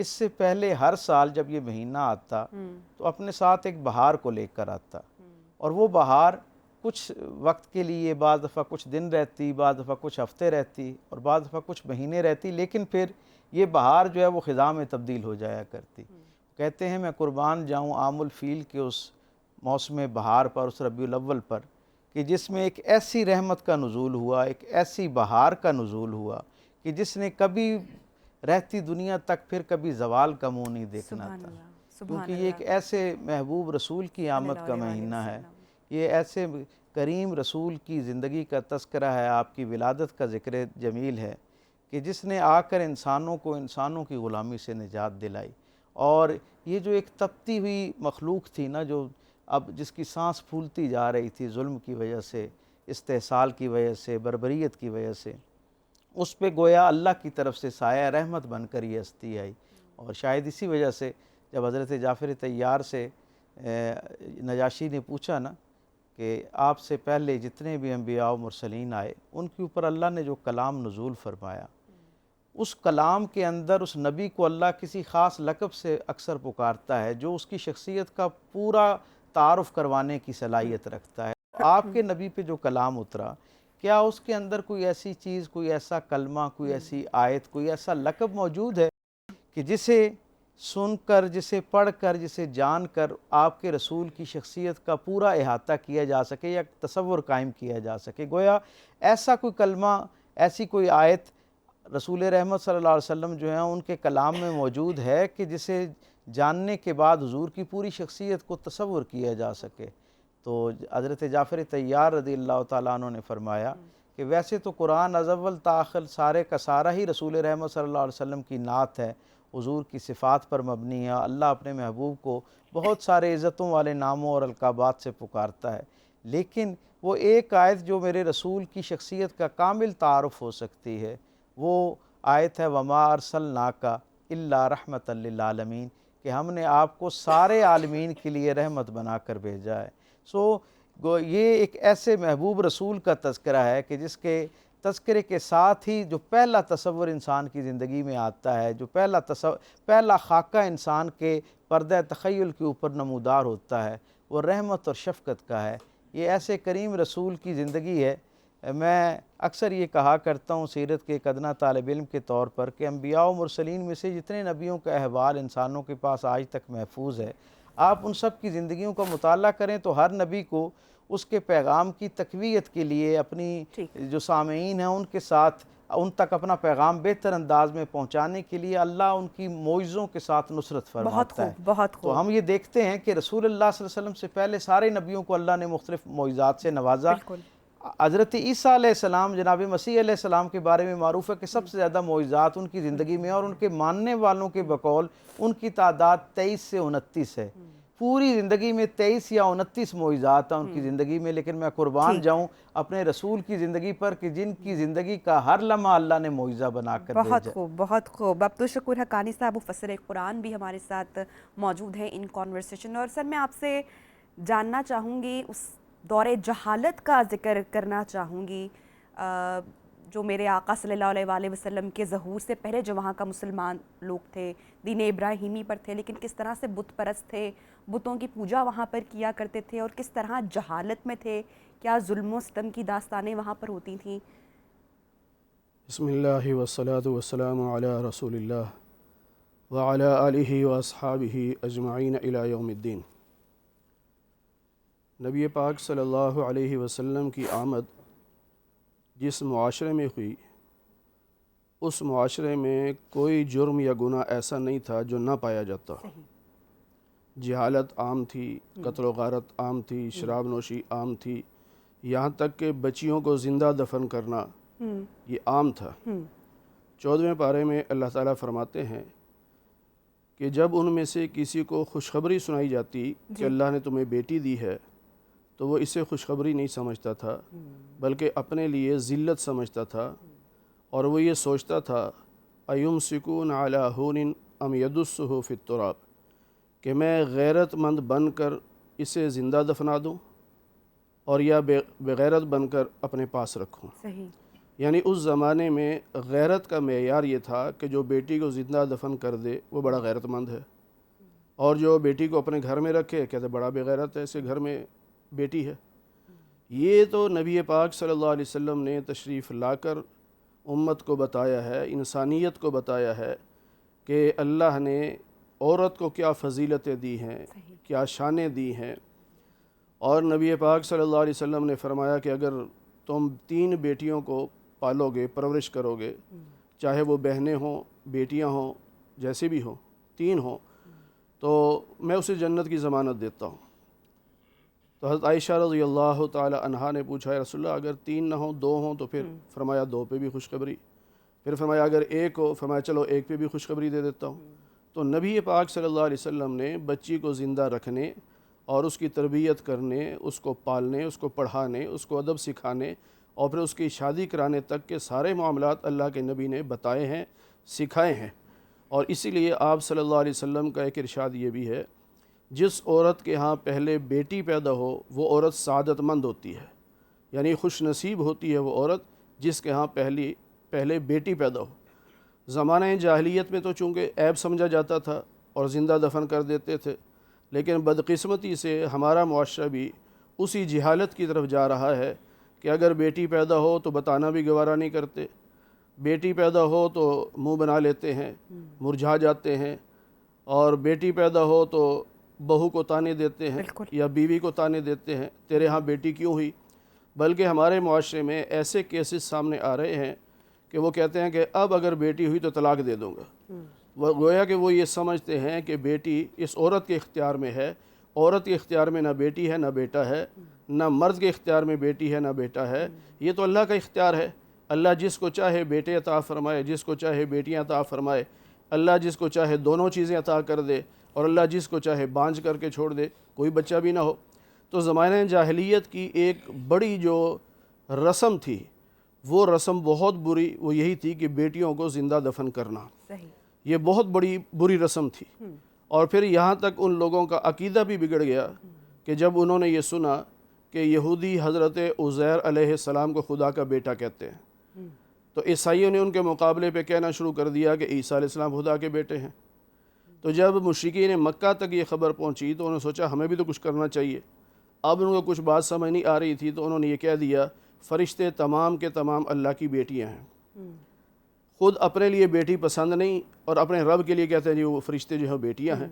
اس سے پہلے ہر سال جب یہ مہینہ آتا تو اپنے ساتھ ایک بہار کو لے کر آتا، اور وہ بہار کچھ وقت کے لیے، بعض دفعہ کچھ دن رہتی، بعض دفعہ کچھ ہفتے رہتی، اور بعض دفعہ کچھ مہینے رہتی، لیکن پھر یہ بہار جو ہے وہ خزاں میں تبدیل ہو جایا کرتی۔ کہتے ہیں میں قربان جاؤں عام الفیل کے اس موسم بہار پر، اس ربیع الاول پر، کہ جس میں ایک ایسی رحمت کا نزول ہوا، ایک ایسی بہار کا نزول ہوا کہ جس نے کبھی رہتی دنیا تک پھر کبھی زوال کا منہ نہیں دیکھنا سبحان تھا، اللہ، کیونکہ سبحان یہ ایک اللہ، ایسے محبوب رسول کی صلی آمد اللہ کا علیہ وآلہ مہینہ ہے، وسلم۔ یہ ایسے کریم رسول کی زندگی کا تذکرہ ہے، آپ کی ولادت کا ذکر جمیل ہے کہ جس نے آ کر انسانوں کو انسانوں کی غلامی سے نجات دلائی، اور یہ جو ایک تپتی ہوئی مخلوق تھی نا، جو اب جس کی سانس پھولتی جا رہی تھی ظلم کی وجہ سے، استحصال کی وجہ سے، بربریت کی وجہ سے، اس پہ گویا اللہ کی طرف سے سایہ رحمت بن کر یہ ہستی آئی، اور شاید اسی وجہ سے جب حضرت جعفر طیار سے نجاشی نے پوچھا نا کہ آپ سے پہلے جتنے بھی انبیاء و مرسلین آئے ان کے اوپر اللہ نے جو کلام نزول فرمایا، اس کلام کے اندر اس نبی کو اللہ کسی خاص لقب سے اکثر پکارتا ہے جو اس کی شخصیت کا پورا تعارف کروانے کی صلاحیت رکھتا ہے۔ آپ کے نبی پہ جو کلام اترا، کیا اس کے اندر کوئی ایسی چیز، کوئی ایسا کلمہ، کوئی ایسی آیت، کوئی ایسا لقب موجود ہے کہ جسے سن کر، جسے پڑھ کر، جسے جان کر آپ کے رسول کی شخصیت کا پورا احاطہ کیا جا سکے یا تصور قائم کیا جا سکے؟ گویا ایسا کوئی کلمہ، ایسی کوئی آیت رسول رحمت صلی اللہ علیہ وسلم جو ہیں ان کے کلام میں موجود ہے کہ جسے جاننے کے بعد حضور کی پوری شخصیت کو تصور کیا جا سکے۔ تو حضرت جعفر طیار رضی اللہ تعالیٰ عنہ نے فرمایا کہ ویسے تو قرآن از اول تا آخر سارے کا سارا ہی رسول رحمت صلی اللہ علیہ وسلم کی نعت ہے، حضور کی صفات پر مبنی ہے۔ اللہ اپنے محبوب کو بہت سارے عزتوں والے ناموں اور القابات سے پکارتا ہے، لیکن وہ ایک آیت جو میرے رسول کی شخصیت کا کامل تعارف ہو سکتی ہے، وہ آیت ہے وَمَا أَرْسَلْنَاكَ إِلَّا رَحْمَةً لِلْعَالَمِينَ، کہ ہم نے آپ کو سارے عالمین کے لیے رحمت بنا کر بھیجا ہے۔ یہ ایک ایسے محبوب رسول کا تذکرہ ہے کہ جس کے تذکرے کے ساتھ ہی جو پہلا تصور انسان کی زندگی میں آتا ہے، جو پہلا خاکہ انسان کے پردہ تخیل کے اوپر نمودار ہوتا ہے، وہ رحمت اور شفقت کا ہے۔ یہ ایسے کریم رسول کی زندگی ہے۔ میں اکثر یہ کہا کرتا ہوں سیرت کے ایک ادنا طالب علم کے طور پر کہ انبیاء و مرسلین میں سے جتنے نبیوں کا احوال انسانوں کے پاس آج تک محفوظ ہے، آپ ان سب کی زندگیوں کا مطالعہ کریں تو ہر نبی کو اس کے پیغام کی تقویت کے لیے اپنی جو سامعین ہیں ان کے ساتھ ان تک اپنا پیغام بہتر انداز میں پہنچانے کے لیے اللہ ان کی معجزوں کے ساتھ نصرت بہت فرماتا ہے۔ خوب، بہت خوب، تو ہم یہ دیکھتے ہیں کہ رسول اللہ صلی اللہ علیہ وسلم سے پہلے سارے نبیوں کو اللہ نے مختلف معجزات سے نوازا۔ بالکل، حضرت عیسیٰ علیہ السلام، جناب مسیح علیہ السلام کے بارے میں معروف ہے کہ سب سے زیادہ معجزات ان کی زندگی میں، اور ان کے ماننے والوں کے بقول ان کی تعداد 23 سے 29 ہے۔ پوری زندگی میں 23 یا 29 معجزات ہیں ان کی زندگی میں، لیکن میں قربان جاؤں اپنے رسول کی زندگی پر کہ جن کی زندگی کا ہر لمحہ اللہ نے معجزہ بنا کر بہت بھیجا۔ خوب، بہت خوب۔ عبدالشکور حقانی صاحب مفسر قرآن بھی ہمارے ساتھ موجود ہیں ان کانورسیشن، اور سر میں آپ سے جاننا چاہوں گی، اس دور جہالت کا ذکر کرنا چاہوں گی جو میرے آقا صلی اللہ علیہ وآلہ وسلم کے ظہور سے پہلے جو وہاں کا مسلمان لوگ تھے، دین ابراہیمی پر تھے، لیکن کس طرح سے بت پرست تھے، بتوں کی پوجا وہاں پر کیا کرتے تھے، اور کس طرح جہالت میں تھے، کیا ظلم و ستم کی داستانیں وہاں پر ہوتی تھیں۔ بسم اللہ والصلاة والسلام علی رسول اللہ وعلی آلہ واصحابہ اجمعین الی یوم الدین۔ نبی پاک صلی اللہ علیہ وسلم کی آمد جس معاشرے میں ہوئی، اس معاشرے میں کوئی جرم یا گناہ ایسا نہیں تھا جو نہ پایا جاتا۔ جہالت عام تھی، قتل و غارت عام تھی، شراب نوشی عام تھی، یہاں تک کہ بچیوں کو زندہ دفن کرنا یہ عام تھا۔ 14ویں پارے میں اللہ تعالیٰ فرماتے ہیں کہ جب ان میں سے کسی کو خوشخبری سنائی جاتی کہ اللہ نے تمہیں بیٹی دی ہے تو وہ اسے خوشخبری نہیں سمجھتا تھا بلکہ اپنے لیے ذلت سمجھتا تھا، اور وہ یہ سوچتا تھا ایمسکون علی ہون ام یدسہ فی التراب، کہ میں غیرت مند بن کر اسے زندہ دفنا دوں اور یا بغیرت بن کر اپنے پاس رکھوں۔ صحیح۔ یعنی اس زمانے میں غیرت کا معیار یہ تھا کہ جو بیٹی کو زندہ دفن کر دے وہ بڑا غیرت مند ہے، اور جو بیٹی کو اپنے گھر میں رکھے کہتے بڑا بے غیرت ہے، اس کے گھر میں بیٹی ہے۔ یہ تو نبی پاک صلی اللہ علیہ وسلم نے تشریف لا کر امت کو بتایا ہے، انسانیت کو بتایا ہے کہ اللہ نے عورت کو کیا فضیلتیں دی ہیں، کیا شانیں دی ہیں۔ اور نبی پاک صلی اللہ علیہ وسلم نے فرمایا کہ اگر تم 3 بیٹیوں کو پالو گے، پرورش کرو گے، چاہے وہ بہنیں ہوں، بیٹیاں ہوں، جیسے بھی ہوں، 3 ہوں، تو میں اسے جنت کی ضمانت دیتا ہوں۔ تو حضرت عائشہ رضی اللہ تعالی عنہا نے پوچھا یا رسول اللہ اگر 3 نہ ہوں 2 ہوں تو پھر فرمایا 2 پہ بھی خوشخبری، پھر فرمایا اگر 1 ہو، فرمایا چلو 1 پہ بھی خوشخبری دے دیتا ہوں۔ تو نبی پاک صلی اللہ علیہ وسلم نے بچی کو زندہ رکھنے اور اس کی تربیت کرنے، اس کو پالنے، اس کو پڑھانے، اس کو ادب سکھانے اور پھر اس کی شادی کرانے تک کے سارے معاملات اللہ کے نبی نے بتائے ہیں، سکھائے ہیں۔ اور اسی لیے آپ صلی اللہ علیہ وسلم کا ایک ارشاد یہ بھی ہے، جس عورت کے ہاں پہلے بیٹی پیدا ہو وہ عورت سعادت مند ہوتی ہے، یعنی خوش نصیب ہوتی ہے وہ عورت جس کے ہاں پہلے بیٹی پیدا ہو۔ زمانہ جاہلیت میں تو چونکہ عیب سمجھا جاتا تھا اور زندہ دفن کر دیتے تھے، لیکن بدقسمتی سے ہمارا معاشرہ بھی اسی جہالت کی طرف جا رہا ہے کہ اگر بیٹی پیدا ہو تو بتانا بھی گوارا نہیں کرتے، بیٹی پیدا ہو تو منہ بنا لیتے ہیں، مرجھا جاتے ہیں، اور بیٹی پیدا ہو تو بہو کو تانے دیتے ہیں یا بیوی کو تانے دیتے ہیں تیرے ہاں بیٹی کیوں ہوئی۔ بلکہ ہمارے معاشرے میں ایسے کیسز سامنے آ رہے ہیں کہ وہ کہتے ہیں کہ اب اگر بیٹی ہوئی تو طلاق دے دوں گا۔ وہ گویا کہ وہ یہ سمجھتے ہیں کہ بیٹی اس عورت کے اختیار میں ہے، عورت کے اختیار میں نہ بیٹی ہے نہ بیٹا ہے، نہ مرد کے اختیار میں بیٹی ہے نہ بیٹا ہے، یہ تو اللہ کا اختیار ہے۔ اللہ جس کو چاہے بیٹے عطا فرمائے، جس کو چاہے بیٹیاں عطا فرمائے، اللہ جس کو چاہے دونوں چیزیں عطا کر دے، اور اللہ جس کو چاہے بانجھ کر کے چھوڑ دے، کوئی بچہ بھی نہ ہو۔ تو زمانہ جاہلیت کی ایک بڑی جو رسم تھی، وہ رسم بہت بری، وہ یہی تھی کہ بیٹیوں کو زندہ دفن کرنا۔ یہ بہت بری رسم تھی۔ اور پھر یہاں تک ان لوگوں کا عقیدہ بھی بگڑ گیا کہ جب انہوں نے یہ سنا کہ یہودی حضرت عزیر علیہ السلام کو خدا کا بیٹا کہتے ہیں، تو عیسائیوں نے ان کے مقابلے پہ کہنا شروع کر دیا کہ عیسیٰ علیہ السلام خدا کے بیٹے ہیں۔ تو جب مشرکین مکہ تک یہ خبر پہنچی تو انہوں نے سوچا ہمیں بھی تو کچھ کرنا چاہیے۔ اب ان کو کچھ بات سمجھ نہیں آ رہی تھی تو انہوں نے یہ کہہ دیا فرشتے تمام کے تمام اللہ کی بیٹیاں ہیں۔ خود اپنے لیے بیٹی پسند نہیں اور اپنے رب کے لیے کہتے ہیں جی وہ فرشتے جو ہیں بیٹیاں ہیں،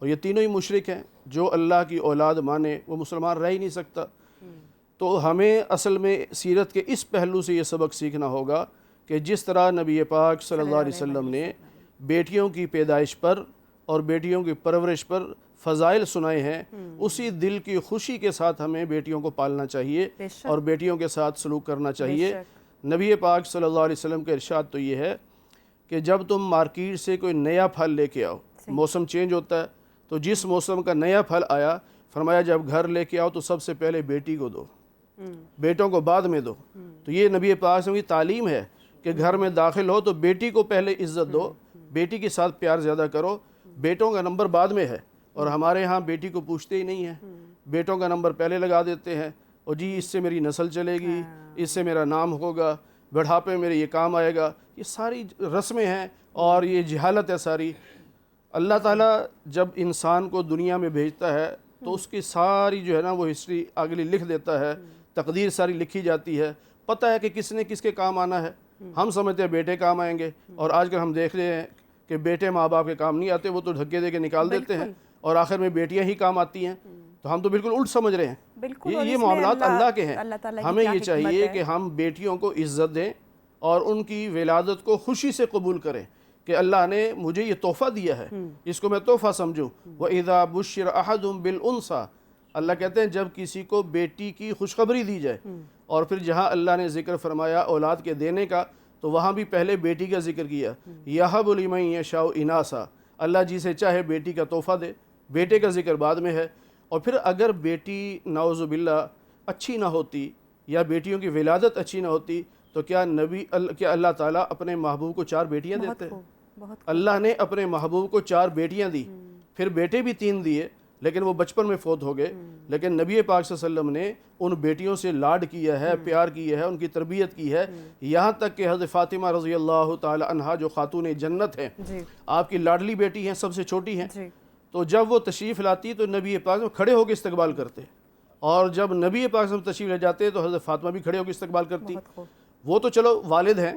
اور یہ تینوں ہی مشرک ہیں۔ جو اللہ کی اولاد مانے وہ مسلمان رہ ہی نہیں سکتا۔ تو ہمیں اصل میں سیرت کے اس پہلو سے یہ سبق سیکھنا ہوگا کہ جس طرح نبی پاک صلی اللہ علیہ وسلم نے بیٹیوں کی پیدائش پر اور بیٹیوں کی پرورش پر فضائل سنائے ہیں، اسی دل کی خوشی کے ساتھ ہمیں بیٹیوں کو پالنا چاہیے اور بیٹیوں کے ساتھ سلوک کرنا چاہیے۔ نبی پاک صلی اللہ علیہ وسلم کا ارشاد تو یہ ہے کہ جب تم مارکیٹ سے کوئی نیا پھل لے کے آؤ، موسم چینج ہوتا ہے، تو جس موسم کا نیا پھل آیا فرمایا جب گھر لے کے آؤ تو سب سے پہلے بیٹی کو دو، بیٹوں کو بعد میں دو۔ تو یہ نبی پاک صلی اللہ علیہ وسلم کی تعلیم ہے کہ گھر میں داخل ہو تو بیٹی کو پہلے عزت دو، بیٹی کے ساتھ پیار زیادہ کرو، بیٹوں کا نمبر بعد میں ہے۔ اور ہمارے ہاں بیٹی کو پوچھتے ہی نہیں ہیں، بیٹوں کا نمبر پہلے لگا دیتے ہیں، اور جی اس سے میری نسل چلے گی، اس سے میرا نام ہوگا، بڑھاپے میں میرے یہ کام آئے گا۔ یہ ساری رسمیں ہیں اور یہ جہالت ہے ساری۔ اللہ تعالیٰ جب انسان کو دنیا میں بھیجتا ہے تو اس کی ساری جو ہے نا وہ ہسٹری اگلی لکھ دیتا ہے، تقدیر ساری لکھی جاتی ہے، پتہ ہے کہ کس نے کس کے کام آنا ہے۔ ہم سمجھتے ہیں بیٹے کام آئیں گے، اور آج کل ہم دیکھ رہے ہیں کہ بیٹے ماں باپ کے کام نہیں آتے، وہ تو دھکے دے کے نکال دیتے ہیں، اور آخر میں بیٹیاں ہی کام آتی ہیں۔ تو ہم تو بالکل الٹ سمجھ رہے ہیں۔ یہ معاملات اللہ کے ہیں۔ ہمیں یہ چاہیے کہ ہم بیٹیوں کو عزت دیں اور ان کی ولادت کو خوشی سے قبول کریں کہ اللہ نے مجھے یہ تحفہ دیا ہے، اس کو میں تحفہ سمجھوں۔ وَإِذَا بُشِّرَ أَحَدٌ بِالْأُنْثَىٰ، اللہ کہتے ہیں جب کسی کو بیٹی کی خوشخبری دی جائے، اور پھر جہاں اللہ نے ذکر فرمایا اولاد کے دینے کا تو وہاں بھی پہلے بیٹی کا ذکر کیا، يَهَبُ لِمَن يَشَاءُ إِنَاثًا، اللہ جسے چاہے بیٹی کا تحفہ دے، بیٹے کا ذکر بعد میں ہے۔ اور پھر اگر بیٹی نعوذ باللہ اچھی نہ ہوتی یا بیٹیوں کی ولادت اچھی نہ ہوتی تو کیا اللہ تعالیٰ اپنے محبوب کو 4 بیٹیاں دیتے؟ اللہ نے اپنے محبوب کو 4 بیٹیاں دی، پھر بیٹے بھی 3 دیے، لیکن وہ بچپن میں فوت ہو گئے. لیکن نبی پاک صلی اللہ علیہ وسلم نے ان بیٹیوں سے لاڈ کیا ہے, پیار کیا ہے, ان کی تربیت کی ہے, یہاں تک کہ حضرت فاطمہ رضی اللہ تعالی عنہا جو خاتون جنت ہیں, آپ کی لاڈلی بیٹی ہیں, سب سے چھوٹی ہیں, تو جب وہ تشریف لاتی تو نبی پاک کھڑے ہو کے استقبال کرتے, اور جب نبی پاک سے تشریف لے جاتے تو حضرت فاطمہ بھی کھڑے ہو کے استقبال کرتی. وہ تو چلو والد ہیں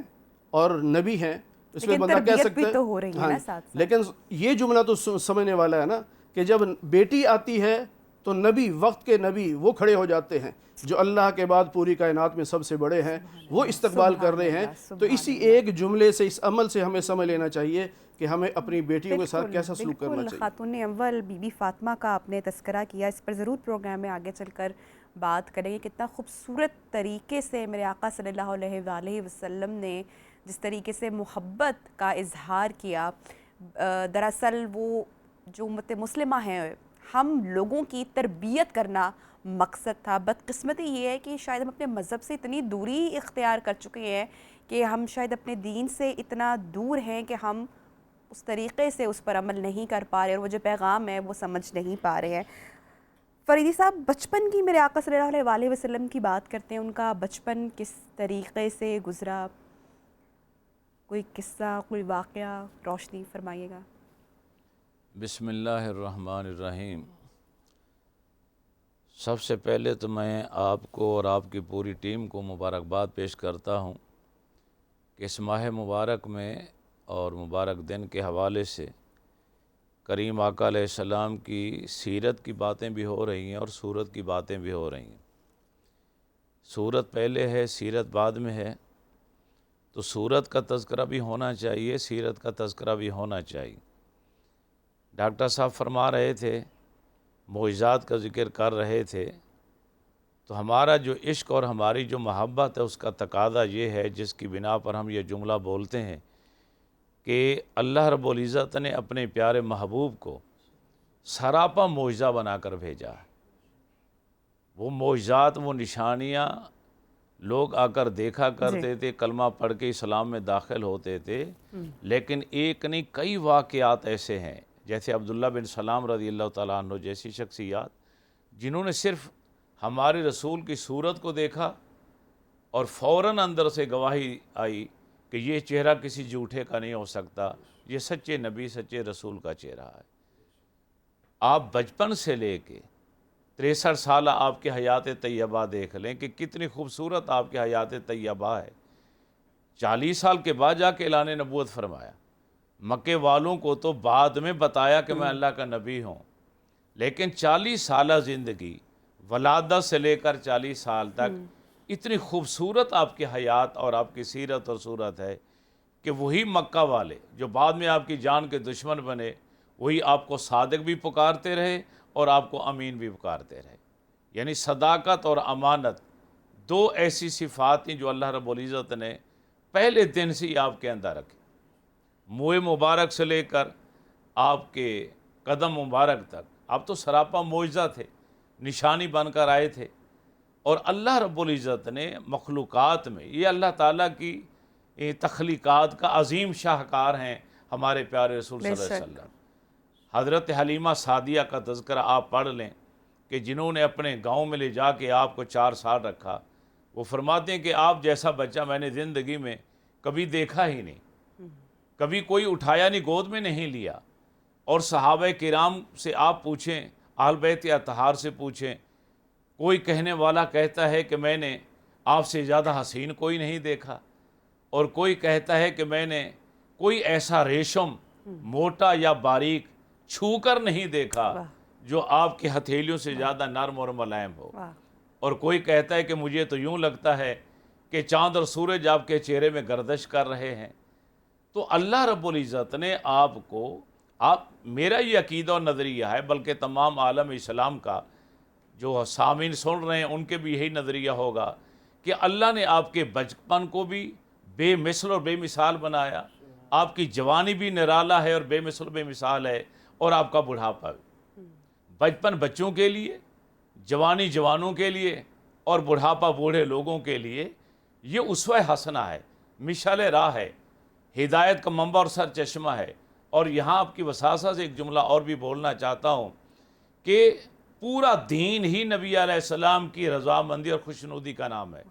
اور نبی ہیں, اس میں بندہ کہہ سکتا ہے, لیکن یہ جملہ تو سمجھنے والا ہے نا کہ جب بیٹی آتی ہے تو نبی, وقت کے نبی وہ کھڑے ہو جاتے ہیں جو اللہ کے بعد پوری کائنات میں سب سے بڑے ہیں, وہ استقبال کر رہے ہیں. تو اسی ایک جملے سے, اس عمل سے ہمیں سمجھ لینا چاہیے کہ ہمیں اپنی بیٹیوں کے ساتھ کیسا سلوک کرنا چاہیے. خاتون اول بی بی فاطمہ کا آپ نے تذکرہ کیا, اس پر ضرور پروگرام میں آگے چل کر بات کریں گے. کتنا خوبصورت طریقے سے میرے آقا صلی اللہ علیہ وآلہ وسلم نے جس طریقے سے محبت کا اظہار کیا. دراصل وہ جو امت مسلمہ ہیں, ہم لوگوں کی تربیت کرنا مقصد تھا. بدقسمتی یہ ہے کہ شاید ہم اپنے مذہب سے اتنی دوری اختیار کر چکے ہیں کہ ہم شاید اپنے دین سے اتنا دور ہیں کہ ہم اس طریقے سے اس پر عمل نہیں کر پا رہے, اور وہ جو پیغام ہے وہ سمجھ نہیں پا رہے ہیں. فریدی صاحب, بچپن کی میرے آقا صلی اللہ علیہ وآلہ وسلم کی بات کرتے ہیں, ان کا بچپن کس طریقے سے گزرا, کوئی قصہ, کوئی واقعہ روشنی فرمائیے گا. بسم اللہ الرحمن الرحیم. سب سے پہلے تو میں آپ کو اور آپ کی پوری ٹیم کو مبارکباد پیش کرتا ہوں کہ اس ماہ مبارک میں اور مبارک دن کے حوالے سے کریم آقا علیہ السلام کی سیرت کی باتیں بھی ہو رہی ہیں اور سورت کی باتیں بھی ہو رہی ہیں. سورت پہلے ہے, سیرت بعد میں ہے, تو سورت کا تذکرہ بھی ہونا چاہیے, سیرت کا تذکرہ بھی ہونا چاہیے. ڈاکٹر صاحب فرما رہے تھے, معجزات کا ذکر کر رہے تھے, تو ہمارا جو عشق اور ہماری جو محبت ہے اس کا تقاضا یہ ہے, جس کی بنا پر ہم یہ جملہ بولتے ہیں کہ اللہ رب العزت نے اپنے پیارے محبوب کو سراپا معجزہ بنا کر بھیجا ہے. وہ معجزات, وہ نشانیاں لوگ آ کر دیکھا کرتے تھے, کلمہ پڑھ کے اسلام میں داخل ہوتے تھے, لیکن ایک نہیں کئی واقعات ایسے ہیں, جیسے عبداللہ بن سلام رضی اللہ تعالیٰ عنہ جیسی شخصیات جنہوں نے صرف ہمارے رسول کی صورت کو دیکھا اور فوراً اندر سے گواہی آئی کہ یہ چہرہ کسی جھوٹے کا نہیں ہو سکتا, یہ سچے نبی سچے رسول کا چہرہ ہے. آپ بچپن سے لے کے 63 سالہ آپ کی حیات طیبہ دیکھ لیں کہ کتنی خوبصورت آپ کی حیات طیبہ ہے. 40 سال کے بعد جا کے اعلان نبوت فرمایا. مکے والوں کو تو بعد میں بتایا کہ میں اللہ کا نبی ہوں, لیکن 40 سالہ زندگی ولادت سے لے کر 40 سال تک اتنی خوبصورت آپ کی حیات اور آپ کی سیرت اور صورت ہے کہ وہی مکہ والے جو بعد میں آپ کی جان کے دشمن بنے, وہی آپ کو صادق بھی پکارتے رہے اور آپ کو امین بھی پکارتے رہے. یعنی صداقت اور امانت دو ایسی صفات ہیں جو اللہ رب العزت نے پہلے دن سے ہی آپ کے اندر رکھی. منہ مبارک سے لے کر آپ کے قدم مبارک تک آپ تو سراپا معجزہ تھے, نشانی بن کر آئے تھے. اور اللہ رب العزت نے مخلوقات میں, یہ اللہ تعالیٰ کی تخلیقات کا عظیم شاہکار ہیں ہمارے پیارے رسول صلی اللہ علیہ وسلم. حضرت حلیمہ سعدیہ کا تذکرہ آپ پڑھ لیں کہ جنہوں نے اپنے گاؤں میں لے جا کے آپ کو 4 سال رکھا. وہ فرماتے ہیں کہ آپ جیسا بچہ میں نے زندگی میں کبھی دیکھا ہی نہیں, کبھی کوئی اٹھایا نہیں, گود میں نہیں لیا. اور صحابہ کرام سے آپ پوچھیں, اہل بیت اطہار سے پوچھیں, کوئی کہنے والا کہتا ہے کہ میں نے آپ سے زیادہ حسین کوئی نہیں دیکھا, اور کوئی کہتا ہے کہ میں نے کوئی ایسا ریشم موٹا یا باریک چھو کر نہیں دیکھا جو آپ کی ہتھیلیوں سے زیادہ نرم اور ملائم ہو. اور کوئی کہتا ہے کہ مجھے تو یوں لگتا ہے کہ چاند اور سورج آپ کے چہرے میں گردش کر رہے ہیں. تو اللہ رب العزت نے آپ کو, میرا یہ عقیدہ اور نظریہ ہے, بلکہ تمام عالم اسلام کا جو سامعین سن رہے ہیں ان کے بھی یہی نظریہ ہوگا کہ اللہ نے آپ کے بچپن کو بھی بے مثل اور بے مثال بنایا, آپ کی جوانی بھی نرالا ہے اور بے مثل بے مثال ہے, اور آپ کا بڑھاپا بھی. بچپن بچوں کے لیے, جوانی جوانوں کے لیے, اور بڑھاپا بوڑھے لوگوں کے لیے یہ اسوہ حسنہ ہے, مشعل راہ ہے, ہدایت کا منبع اور سر چشمہ ہے. اور یہاں آپ کی وساطت سے ایک جملہ اور بھی بولنا چاہتا ہوں کہ پورا دین ہی نبی علیہ السلام کی رضامندی اور خوشنودی کا نام ہے۔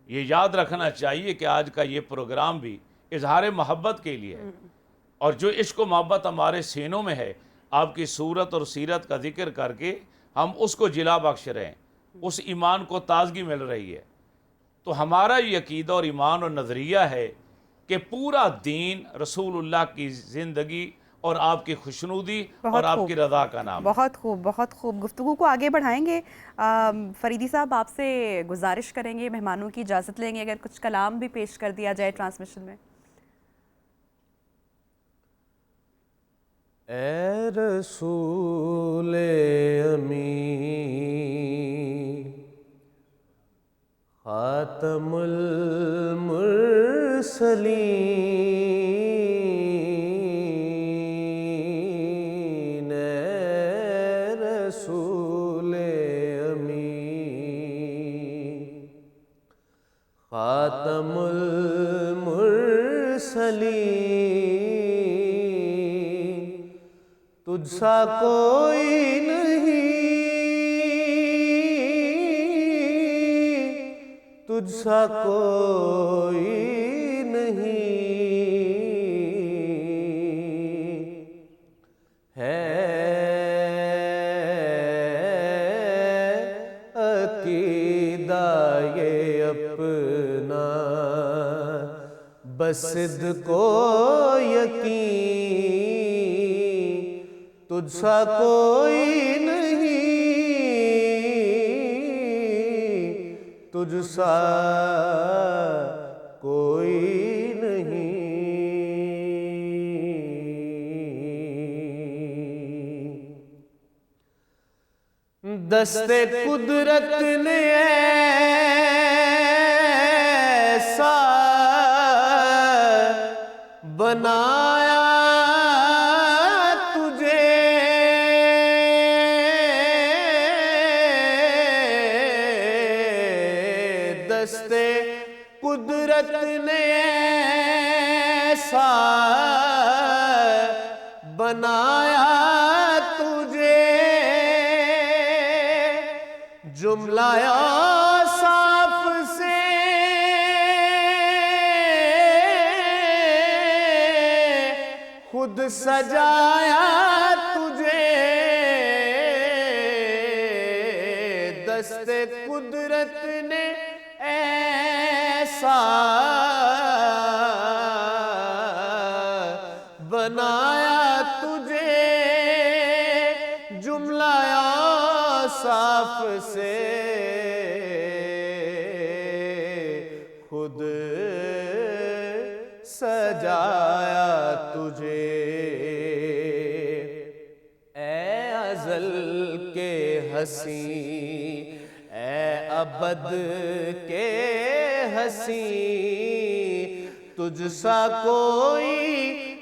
یہ یاد رکھنا چاہیے کہ آج کا یہ پروگرام بھی اظہار محبت کے لیے ہے، اور جو عشق و محبت ہمارے سینوں میں ہے، آپ کی صورت اور سیرت کا ذکر کر کے ہم اس کو جلا بخش رہے ہیں، اس ایمان کو تازگی مل رہی ہے۔ تو ہمارا یہ عقیدہ اور ایمان اور نظریہ ہے کہ پورا دین رسول اللہ کی زندگی اور آپ کی خوشنودی اور آپ کی رضا کا نام ہے۔ بہت خوب، بہت خوب۔ گفتگو کو آگے بڑھائیں گے۔ فریدی صاحب، آپ سے گزارش کریں گے، مہمانوں کی اجازت لیں گے اگر کچھ کلام بھی پیش کر دیا جائے ٹرانسمیشن میں۔ اے رسول امین خاتم المرسلین، اے رسول امین خاتم المرسلین، تجھ سا کوئی نہیں، تجھ سا کوئی نہیں ہے، عقیدہ یہ اپنا بس صدق و یقین، تجھ سا کوئی نہیں، تجھ سا کوئی نہیں، دست قدرت نے ایسا بنایا تجھے، دست قدرت نے ایسا بنایا تجھے، جملہ صاف سے خود سجایا تجھے، دست قدرت نے ایسا بنایا تجھے، جملہ صاف سے خود سجایا تجھے، اے ازل کے حسین، اے ابد کے حسین، تجھ سا کوئی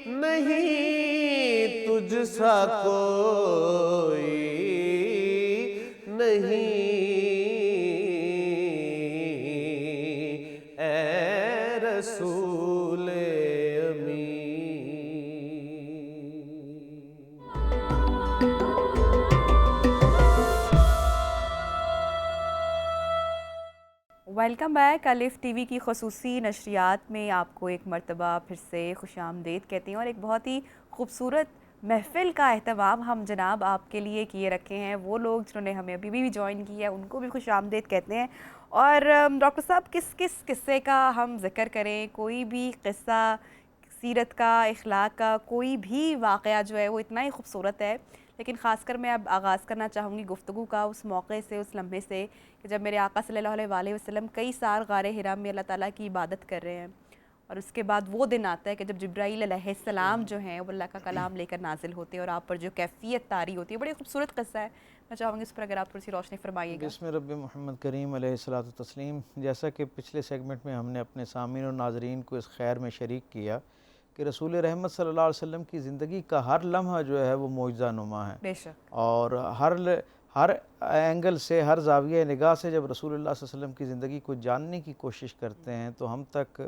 نہیں، تجھ سا کوئی نہیں، اے رسول ویلکم بیک۔ الف ٹی وی کی خصوصی نشریات میں آپ کو ایک مرتبہ پھر سے خوش آمدید کہتے ہیں، اور ایک بہت ہی خوبصورت محفل کا اہتمام ہم جناب آپ کے لیے کیے رکھے ہیں۔ وہ لوگ جنہوں نے ہمیں ابھی بھی جوائن کیا ہے ان کو بھی خوش آمدید کہتے ہیں۔ اور ڈاکٹر صاحب، کس قصے کا ہم ذکر کریں؟ کوئی بھی قصہ سیرت کا، اخلاق کا کوئی بھی واقعہ جو ہے وہ اتنا ہی خوبصورت ہے، لیکن خاص کر میں اب آغاز کرنا چاہوں گی گفتگو کا اس موقع سے، اس لمحے سے کہ جب میرے آقا صلی اللہ علیہ وآلہ وسلم کئی سال غار حرا میں اللہ تعالیٰ کی عبادت کر رہے ہیں، اور اس کے بعد وہ دن آتا ہے کہ جب جبرائیل علیہ السلام جو ہیں وہ اللہ کا کلام لے کر نازل ہوتے ہیں اور آپ پر جو کیفیت طاری ہوتی ہے، بڑی خوبصورت قصہ ہے۔ میں چاہوں گی اس پر اگر آپ تھوڑی سی روشنی فرمائیے گا۔ بسم رب محمد کریم علیہ الصلوۃ والتسلیم۔ جیسا کہ پچھلے سیگمنٹ میں ہم نے اپنے سامعین اور ناظرین کو اس خیر میں شریک کیا کہ رسول رحمت صلی اللہ علیہ وسلم کی زندگی کا ہر لمحہ جو ہے وہ معجزہ نما ہے، بے شک، اور ہر اینگل سے، ہر زاویہ نگاہ سے جب رسول اللہ صلی اللہ علیہ وسلم کی زندگی کو جاننے کی کوشش کرتے ہیں تو ہم تک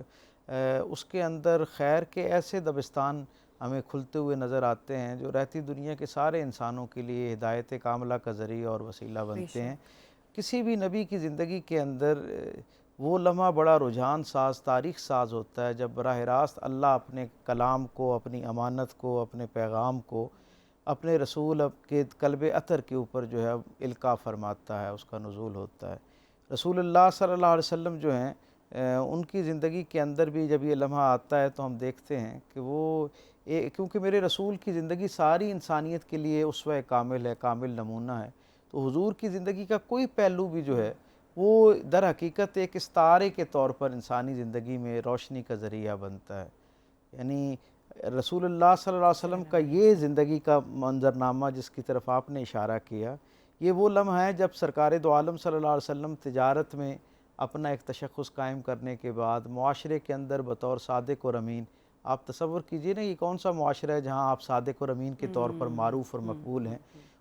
اس کے اندر خیر کے ایسے دبستان ہمیں کھلتے ہوئے نظر آتے ہیں، جو رہتی دنیا کے سارے انسانوں کے لیے ہدایت کاملہ کا ذریعہ اور وسیلہ بنتے ہیں۔ کسی بھی نبی کی زندگی کے اندر وہ لمحہ بڑا رجحان ساز، تاریخ ساز ہوتا ہے جب براہ راست اللہ اپنے کلام کو، اپنی امانت کو، اپنے پیغام کو اپنے رسول کے قلب اطہر کے اوپر جو ہے القاء فرماتا ہے، اس کا نزول ہوتا ہے۔ رسول اللہ صلی اللہ علیہ وسلم جو ہیں ان کی زندگی کے اندر بھی جب یہ لمحہ آتا ہے تو ہم دیکھتے ہیں کہ وہ کیونکہ میرے رسول کی زندگی ساری انسانیت کے لیے اسوہ کامل ہے، کامل نمونہ ہے، تو حضور کی زندگی کا کوئی پہلو بھی جو ہے وہ در حقیقت ایک استعارے کے طور پر انسانی زندگی میں روشنی کا ذریعہ بنتا ہے۔ یعنی رسول اللہ صلی اللہ علیہ وسلم کا یہ زندگی کا منظرنامہ جس کی طرف آپ نے اشارہ کیا، یہ وہ لمحہ ہے جب سرکار دو عالم صلی اللہ علیہ وسلم تجارت میں اپنا ایک تشخص قائم کرنے کے بعد معاشرے کے اندر بطور صادق اور امین، آپ تصور کیجئے نا یہ کون سا معاشرہ ہے جہاں آپ صادق اور امین کے طور پر معروف اور مقبول ہیں۔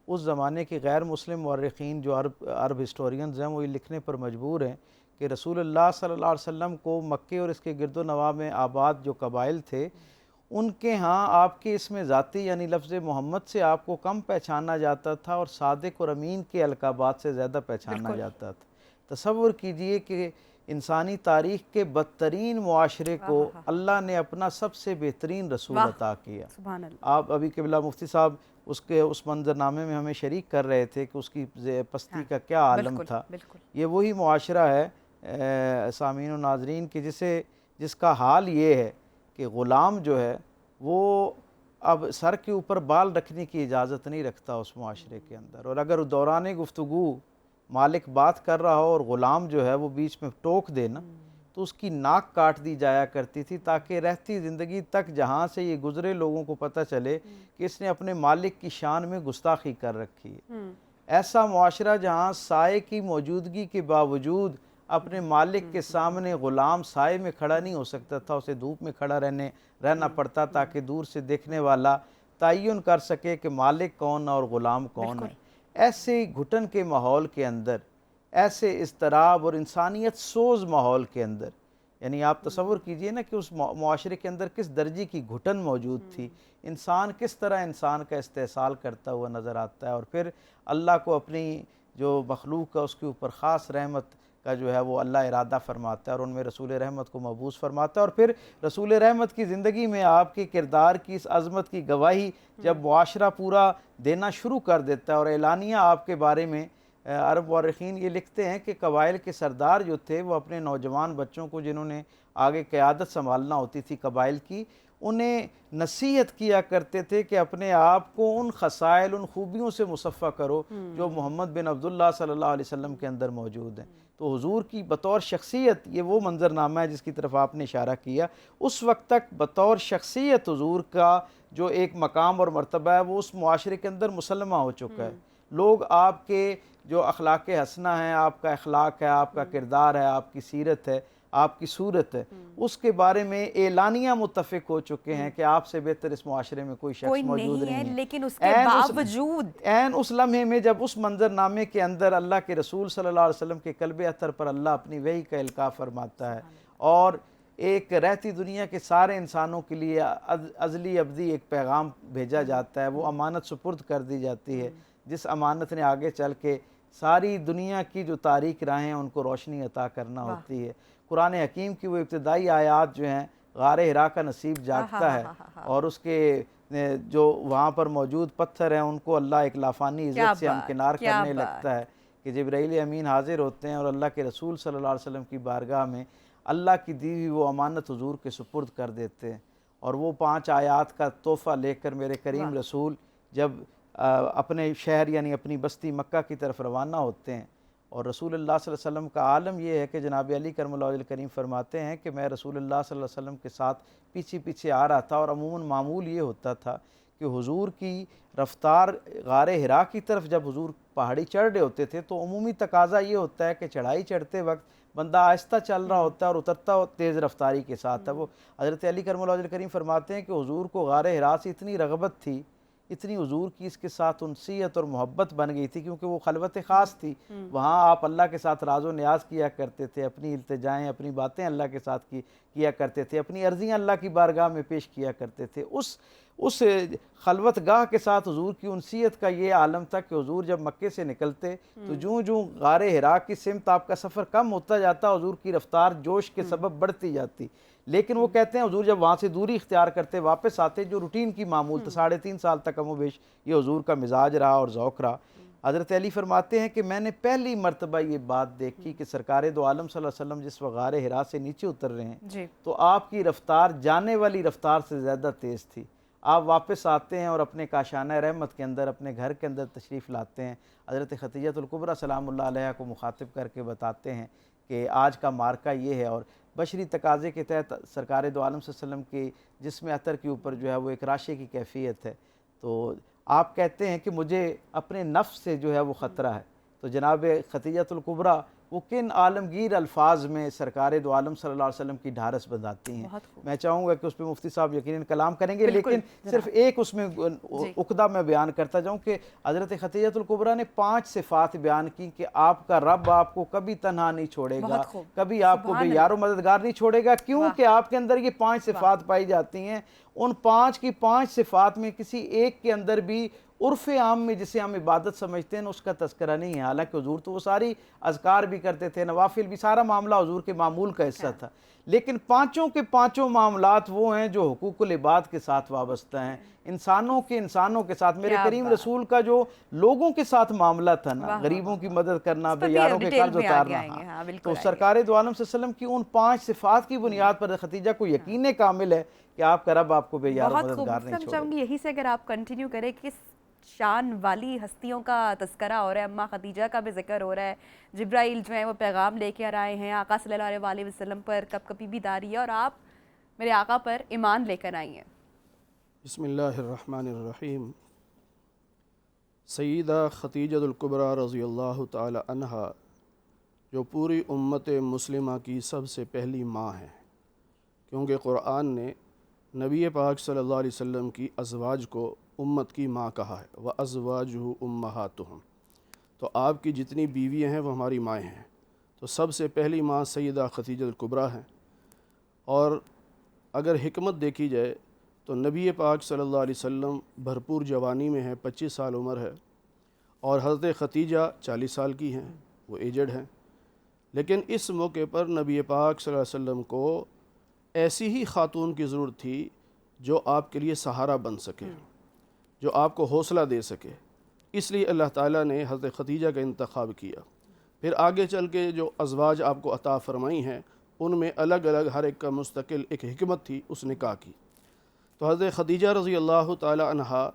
اس زمانے کے غیر مسلم مورخین جو عرب ہسٹورینز ہیں وہ یہ لکھنے پر مجبور ہیں کہ رسول اللہ صلی اللہ علیہ وسلم کو مکے اور اس کے گرد و نواح میں آباد جو قبائل تھے ان کے ہاں آپ کے اسم ذاتی یعنی لفظ محمد سے آپ کو کم پہچانا جاتا تھا اور صادق اور امین کے القابات سے زیادہ پہچانا جاتا تھا۔ تصور کیجئے کہ انسانی تاریخ کے بدترین معاشرے کو اللہ نے اپنا سب سے بہترین رسول عطا کیا۔ آپ ابھی قبلہ مفتی صاحب اس منظرنامے میں ہمیں شریک کر رہے تھے کہ اس کی پستی کا کیا عالم تھا۔ یہ وہی معاشرہ ہے سامعین و ناظرین کہ جس کا حال یہ ہے کہ غلام جو ہے وہ اب سر کے اوپر بال رکھنے کی اجازت نہیں رکھتا اس معاشرے کے اندر، اور اگر دوران گفتگو مالک بات کر رہا ہو اور غلام جو ہے وہ بیچ میں ٹوک دے نا تو اس کی ناک کاٹ دی جایا کرتی تھی تاکہ رہتی زندگی تک جہاں سے یہ گزرے لوگوں کو پتہ چلے کہ اس نے اپنے مالک کی شان میں گستاخی کر رکھی ہے۔ ایسا معاشرہ جہاں سائے کی موجودگی کے باوجود اپنے مالک کے سامنے غلام سائے میں کھڑا نہیں ہو سکتا تھا، اسے دھوپ میں کھڑا رہنا پڑتا تاکہ دور سے دیکھنے والا تعین کر سکے کہ مالک کون اور غلام کون ہے۔ ایسے گھٹن کے ماحول کے اندر، ایسے اضطراب اور انسانیت سوز ماحول کے اندر، یعنی آپ تصور کیجئے نا کہ اس معاشرے کے اندر کس درجے کی گھٹن موجود تھی، انسان کس طرح انسان کا استحصال کرتا ہوا نظر آتا ہے، اور پھر اللہ کو اپنی جو مخلوق ہے اس کے اوپر خاص رحمت کا جو ہے وہ اللہ ارادہ فرماتا ہے اور ان میں رسول رحمت کو مبعوث فرماتا ہے، اور پھر رسول رحمت کی زندگی میں آپ کے کردار کی اس عظمت کی گواہی جب معاشرہ پورا دینا شروع کر دیتا ہے، اور اعلانیہ آپ کے بارے میں عرب مورخین یہ لکھتے ہیں کہ قبائل کے سردار جو تھے وہ اپنے نوجوان بچوں کو جنہوں نے آگے قیادت سنبھالنا ہوتی تھی قبائل کی، انہیں نصیحت کیا کرتے تھے کہ اپنے آپ کو ان خصائل، ان خوبیوں سے مصفہ کرو جو محمد بن عبداللہ صلی اللہ علیہ وسلم کے اندر موجود ہیں۔ تو حضور کی بطور شخصیت، یہ وہ منظرنامہ ہے جس کی طرف آپ نے اشارہ کیا، اس وقت تک بطور شخصیت حضور کا جو ایک مقام اور مرتبہ ہے وہ اس معاشرے کے اندر مسلمہ ہو چکا ہے۔ لوگ آپ کے جو اخلاق حسنہ ہیں، آپ کا اخلاق ہے، آپ کا کردار ہے، آپ کی سیرت ہے، آپ کی صورت ہے، اس کے بارے میں اعلانیہ متفق ہو چکے ہیں کہ آپ سے بہتر اس معاشرے میں کوئی شخص موجود نہیں ہے، لیکن اس کے باوجود اس لمحے میں جب اس منظرنامے کے اندر اللہ کے رسول صلی اللہ علیہ وسلم کے قلب اطہر پر اللہ اپنی وحی کا القاء فرماتا ہے اور ایک رہتی دنیا کے سارے انسانوں کے لیے ازلی ابدی ایک پیغام بھیجا جاتا ہے، وہ امانت سپرد کر دی جاتی ہے جس امانت نے آگے چل کے ساری دنیا کی جو تاریک راہیں ان کو روشنی عطا کرنا ہوتی ہے۔ قرآن حکیم کی وہ ابتدائی آیات جو ہیں، غار حرا کا نصیب جاگتا ہے اور اس کے جو وہاں پر موجود پتھر ہیں ان کو اللہ ایک لافانی عزت سے ہمکنار کرنے لگتا ہے کہ جبرائیل امین حاضر ہوتے ہیں اور اللہ کے رسول صلی اللہ علیہ وسلم کی بارگاہ میں اللہ کی دی ہوئی وہ امانت حضور کے سپرد کر دیتے ہیں، اور وہ 5 آیات کا تحفہ لے کر میرے کریم رسول جب اپنے شہر یعنی اپنی بستی مکہ کی طرف روانہ ہوتے ہیں، اور رسول اللہ صلی اللہ علیہ وسلم کا عالم یہ ہے کہ جناب علی کرم اللہ وجہ الکریم فرماتے ہیں کہ میں رسول اللہ صلی اللہ علیہ وسلم کے ساتھ پیچھے پیچھے آ رہا تھا، اور عموماً معمول یہ ہوتا تھا کہ حضور کی رفتار غار حرا کی طرف جب حضور پہاڑی چڑھ رہے ہوتے تھے تو عمومی تقاضا یہ ہوتا ہے کہ چڑھائی چڑھتے وقت بندہ آہستہ چل رہا ہوتا ہے اور اترتا تیز رفتاری کے ساتھ ہے۔ وہ حضرت علی کرم اللہ وجہ الکریم فرماتے ہیں کہ حضور کو غار حرا سے اتنی رغبت تھی، اتنی حضور کی اس کے ساتھ انسیت اور محبت بن گئی تھی کیونکہ وہ خلوت خاص تھی، وہاں آپ اللہ کے ساتھ راز و نیاز کیا کرتے تھے، اپنی التجائیں، اپنی باتیں اللہ کے ساتھ کیا کرتے تھے، اپنی عرضیاں اللہ کی بارگاہ میں پیش کیا کرتے تھے۔ اس خلوت گاہ کے ساتھ حضور کی انسیت کا یہ عالم تھا کہ حضور جب مکے سے نکلتے تو جوں جوں غار حرا کی سمت آپ کا سفر کم ہوتا جاتا، حضور کی رفتار جوش کے سبب بڑھتی جاتی. لیکن وہ کہتے ہیں حضور جب وہاں سے دوری اختیار کرتے واپس آتے، جو روٹین کی معمول تھا، 3.5 سال تک کم و بیش یہ حضور کا مزاج رہا اور ذوق رہا. حضرت علی فرماتے ہیں کہ میں نے پہلی مرتبہ یہ بات دیکھی کہ سرکار دو عالم صلی اللہ علیہ وسلم جس وقت غار حرا سے نیچے اتر رہے ہیں تو آپ کی رفتار جانے والی رفتار سے زیادہ تیز تھی. آپ واپس آتے ہیں اور اپنے کاشانہ رحمت کے اندر اپنے گھر کے اندر تشریف لاتے ہیں. حضرت خدیجہ الکبریٰ سلام اللہ علیہا کو مخاطب کر کے بتاتے ہیں کہ آج کا مارکہ یہ ہے، اور بشری تقاضے کے تحت سرکار دو عالم صلی اللہ علیہ وسلم کے جسم عطر کے اوپر جو ہے وہ ایک راشے کی کیفیت ہے. تو آپ کہتے ہیں کہ مجھے اپنے نفس سے جو ہے وہ خطرہ ہے. تو جناب خدیجہ الکبریٰ وہ کن عالمگیر الفاظ میں سرکار دو عالم صلی اللہ علیہ وسلم کی ڈھارس بندھاتی ہیں. میں چاہوں گا کہ اس پہ مفتی صاحب یقیناً کلام کریں گے، لیکن صرف ایک اس میں عقدہ میں بیان کرتا جاؤں کہ حضرت خدیجہ الکبریٰ نے 5 صفات بیان کی کہ آپ کا رب آپ کو کبھی تنہا نہیں چھوڑے گا، کبھی آپ کو بے یار و مددگار نہیں چھوڑے گا. کیوں کہ آپ کے اندر یہ 5 صفات پائی جاتی ہیں. ان 5 کی 5 صفات میں کسی ایک کے اندر بھی عرف عام میں جسے ہم عبادت سمجھتے ہیں اس کا تذکرہ نہیں ہے. حالانکہ حضور تو وہ ساری اذکار بھی کرتے تھے، نوافل بھی، سارا معاملہ حضور کے معمول کا حصہ تھا. لیکن 5 کے 5 معاملات وہ ہیں جو حقوق العباد کے ساتھ وابستہ ہیں، انسانوں کے ساتھ. میرے کریم رسول کا جو لوگوں کے ساتھ معاملہ تھا نا، غریبوں کی مدد کرنا، بے یاروں کے قرض اتارنا، تو سرکار دو عالم صلی اللہ علیہ وسلم کی ان 5 صفات کی بنیاد پر خدیجہ کو یقین کامل ہے کہ آپ کا رب آپ کو بے یار و مددگار نہیں چھوڑے گا. یہی سے اگر آپ کنٹینیو کریں کہ شان والی ہستیوں کا تذکرہ ہو رہا ہے، اماں خدیجہ کا بھی ذکر ہو رہا ہے، جبرائیل جو ہیں وہ پیغام لے کے آئے ہیں، آقا صلی اللہ علیہ وسلم پر کب کبھی بھی داری ہے، اور آپ میرے آقا پر ایمان لے کر آئی ہیں. بسم اللہ الرحمن الرحیم. سیدہ خدیجہ الکبریٰ رضی اللہ تعالی عنہا جو پوری امت مسلمہ کی سب سے پہلی ماں ہیں، کیونکہ قرآن نے نبی پاک صلی اللہ علیہ وسلم کی ازواج کو امت کی ماں کہا ہے. وَأَزْوَاجُهُ أُمَّهَاتُهُمْ، تو آپ کی جتنی بیویاں ہیں وہ ہماری مائیں ہیں. تو سب سے پہلی ماں سیدہ خدیجہ الکبریٰ ہیں. اور اگر حکمت دیکھی جائے تو نبی پاک صلی اللہ علیہ وسلم بھرپور جوانی میں ہیں، 25 سال عمر ہے، اور حضرت خدیجہ 40 سال کی ہیں، وہ ایجڈ ہیں. لیکن اس موقع پر نبی پاک صلی اللہ علیہ وسلم کو ایسی ہی خاتون کی ضرورت تھی جو آپ کے لیے سہارا بن سکے، جو آپ کو حوصلہ دے سکے. اس لیے اللہ تعالیٰ نے حضرت خدیجہ کا انتخاب کیا. پھر آگے چل کے جو ازواج آپ کو عطا فرمائی ہیں ان میں الگ الگ ہر ایک کا مستقل ایک حکمت تھی اس نکاح کی. تو حضرت خدیجہ رضی اللہ تعالی عنہا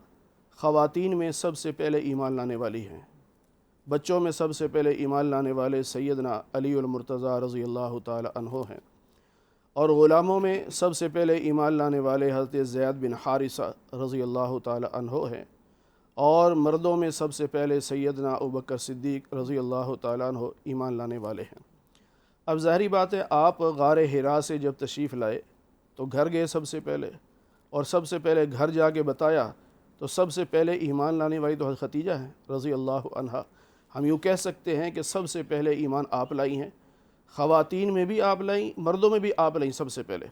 خواتین میں سب سے پہلے ایمان لانے والی ہیں. بچوں میں سب سے پہلے ایمان لانے والے سیدنا علی المرتضیٰ رضی اللہ تعالی عنہ ہیں، اور غلاموں میں سب سے پہلے ایمان لانے والے حضرت زید بن حارثہ رضی اللہ تعالی عنہ ہیں، اور مردوں میں سب سے پہلے سیدنا ابوبکر صدیق رضی اللہ تعالی عنہ ایمان لانے والے ہیں. اب ظاہری بات ہے آپ غار حرا سے جب تشریف لائے تو گھر گئے سب سے پہلے، اور سب سے پہلے گھر جا کے بتایا تو سب سے پہلے ایمان لانے والی تو حضرت خدیجہ ہیں رضی اللہ عنہا. ہم یوں کہہ سکتے ہیں کہ سب سے پہلے ایمان آپ لائی ہیں، خواتین میں بھی آپ لائیں، مردوں میں بھی آپ لائیں سب سے پہلے.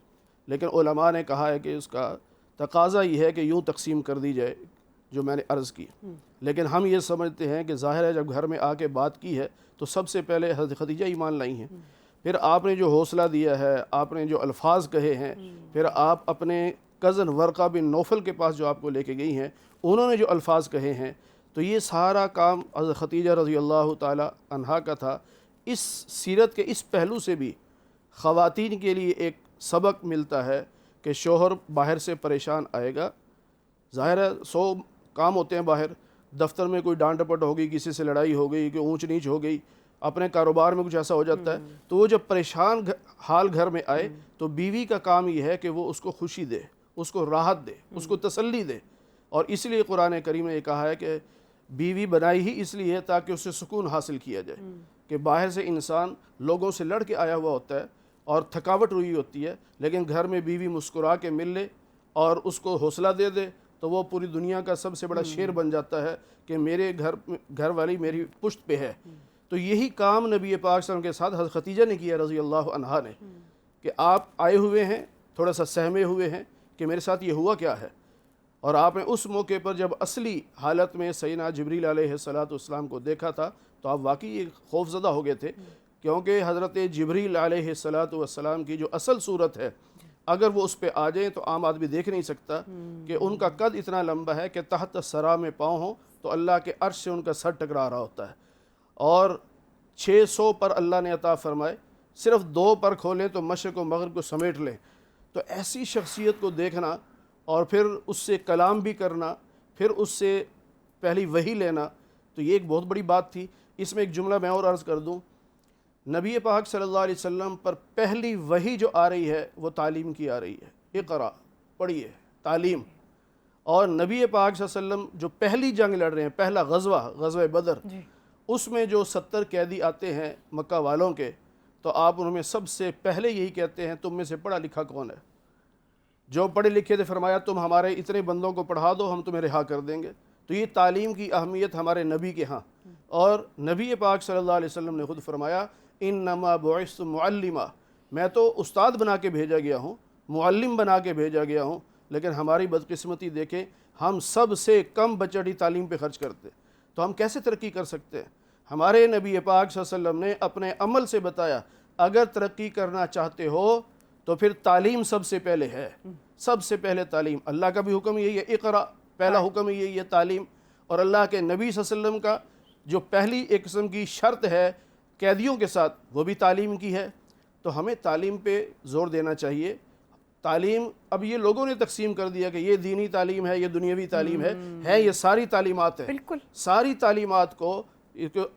لیکن علماء نے کہا ہے کہ اس کا تقاضا یہ ہے کہ یوں تقسیم کر دی جائے جو میں نے عرض کی. لیکن ہم یہ سمجھتے ہیں کہ ظاہر ہے جب گھر میں آ کے بات کی ہے تو سب سے پہلے حضرت خدیجہ ایمان لائی ہیں. پھر آپ نے جو حوصلہ دیا ہے، آپ نے جو الفاظ کہے ہیں، پھر آپ اپنے کزن ورقہ بن نوفل کے پاس جو آپ کو لے کے گئی ہیں انہوں نے جو الفاظ کہے ہیں، تو یہ سارا کام حضرت خدیجہ رضی اللہ تعالی عنہا کا تھا. اس سیرت کے اس پہلو سے بھی خواتین کے لیے ایک سبق ملتا ہے کہ شوہر باہر سے پریشان آئے گا، ظاہر ہے 100 کام ہوتے ہیں باہر، دفتر میں کوئی ڈانٹ ڈپٹ ہو گئی، کسی سے لڑائی ہو گئی، کہ اونچ نیچ ہو گئی، اپنے کاروبار میں کچھ ایسا ہو جاتا ہے، تو وہ جب پریشان حال گھر میں آئے تو بیوی کا کام یہ ہے کہ وہ اس کو خوشی دے، اس کو راحت دے، اس کو تسلی دے. اور اس لیے قرآن کریم نے یہ کہا ہے کہ بیوی بنائی ہی اس لیے تاکہ اس سے سکون حاصل کیا جائے. کہ باہر سے انسان لوگوں سے لڑ کے آیا ہوا ہوتا ہے اور تھکاوٹ ہوئی ہوتی ہے، لیکن گھر میں بیوی مسکرا کے مل لے اور اس کو حوصلہ دے دے تو وہ پوری دنیا کا سب سے بڑا شیر بن جاتا ہے کہ میرے گھر والی میری پشت پہ ہے. تو یہی کام نبی پاک صلی اللہ علیہ وسلم کے ساتھ حضرت خدیجہ نے کیا رضی اللہ عنہا نے، کہ آپ آئے ہوئے ہیں، تھوڑا سا سہمے ہوئے ہیں کہ میرے ساتھ یہ ہوا کیا ہے. اور آپ نے اس موقع پر جب اصلی حالت میں سیدنا جبریل علیہ السلام کو دیکھا تھا تو آپ واقعی خوف زدہ ہو گئے تھے، کیونکہ حضرت جبریل علیہ السلام کی جو اصل صورت ہے اگر وہ اس پہ آ جائیں تو عام آدمی دیکھ نہیں سکتا کہ ان کا قد اتنا لمبا ہے کہ تحت سرا میں پاؤں ہوں تو اللہ کے عرش سے ان کا سر ٹکرا رہا ہوتا ہے، اور 600 پر اللہ نے عطا فرمائے، صرف 2 پر کھولیں تو مشرق و مغرب کو سمیٹ لیں۔ تو ایسی شخصیت کو دیکھنا اور پھر اس سے کلام بھی کرنا، پھر اس سے پہلی وحی لینا، تو یہ ایک بہت بڑی بات تھی۔ اس میں ایک جملہ میں اور عرض کر دوں، نبی پاک صلی اللہ علیہ وسلم پر پہلی وحی جو آ رہی ہے وہ تعلیم کی آ رہی ہے، اقرا پڑھیے، تعلیم۔ اور نبی پاک صلی اللہ علیہ وسلم جو پہلی جنگ لڑ رہے ہیں، پہلا غزوہ بدر، اس میں جو 70 قیدی آتے ہیں مکہ والوں کے، تو آپ ان میں سب سے پہلے یہی کہتے ہیں تم میں سے پڑھا لکھا کون ہے؟ جو پڑھے لکھے تھے فرمایا تم ہمارے اتنے بندوں کو پڑھا دو ہم تمہیں رہا کر دیں گے۔ تو یہ تعلیم کی اہمیت ہمارے نبی کے ہاں، اور نبی پاک صلی اللہ علیہ وسلم نے خود فرمایا انما بعثت معلما، میں تو استاد بنا کے بھیجا گیا ہوں، معلم بنا کے بھیجا گیا ہوں، لیکن ہماری بدقسمتی دیکھیں ہم سب سے کم بچڑی تعلیم پہ خرچ کرتے، تو ہم کیسے ترقی کر سکتے ہیں؟ ہمارے نبی پاک صلی اللہ علیہ وسلم نے اپنے عمل سے بتایا اگر ترقی کرنا چاہتے ہو تو پھر تعلیم سب سے پہلے ہے، سب سے پہلے تعلیم۔ اللہ کا بھی حکم یہی ہے، اقرا، پہلا حکم یہی ہے تعلیم، اور اللہ کے نبی صلی اللہ علیہ وسلم کا جو پہلی ایک قسم کی شرط ہے قیدیوں کے ساتھ وہ بھی تعلیم کی ہے۔ تو ہمیں تعلیم پہ زور دینا چاہیے۔ تعلیم اب یہ لوگوں نے تقسیم کر دیا کہ یہ دینی تعلیم ہے، یہ دنیاوی تعلیم ہے یہ ساری تعلیمات ہیں، بالکل ساری تعلیمات کو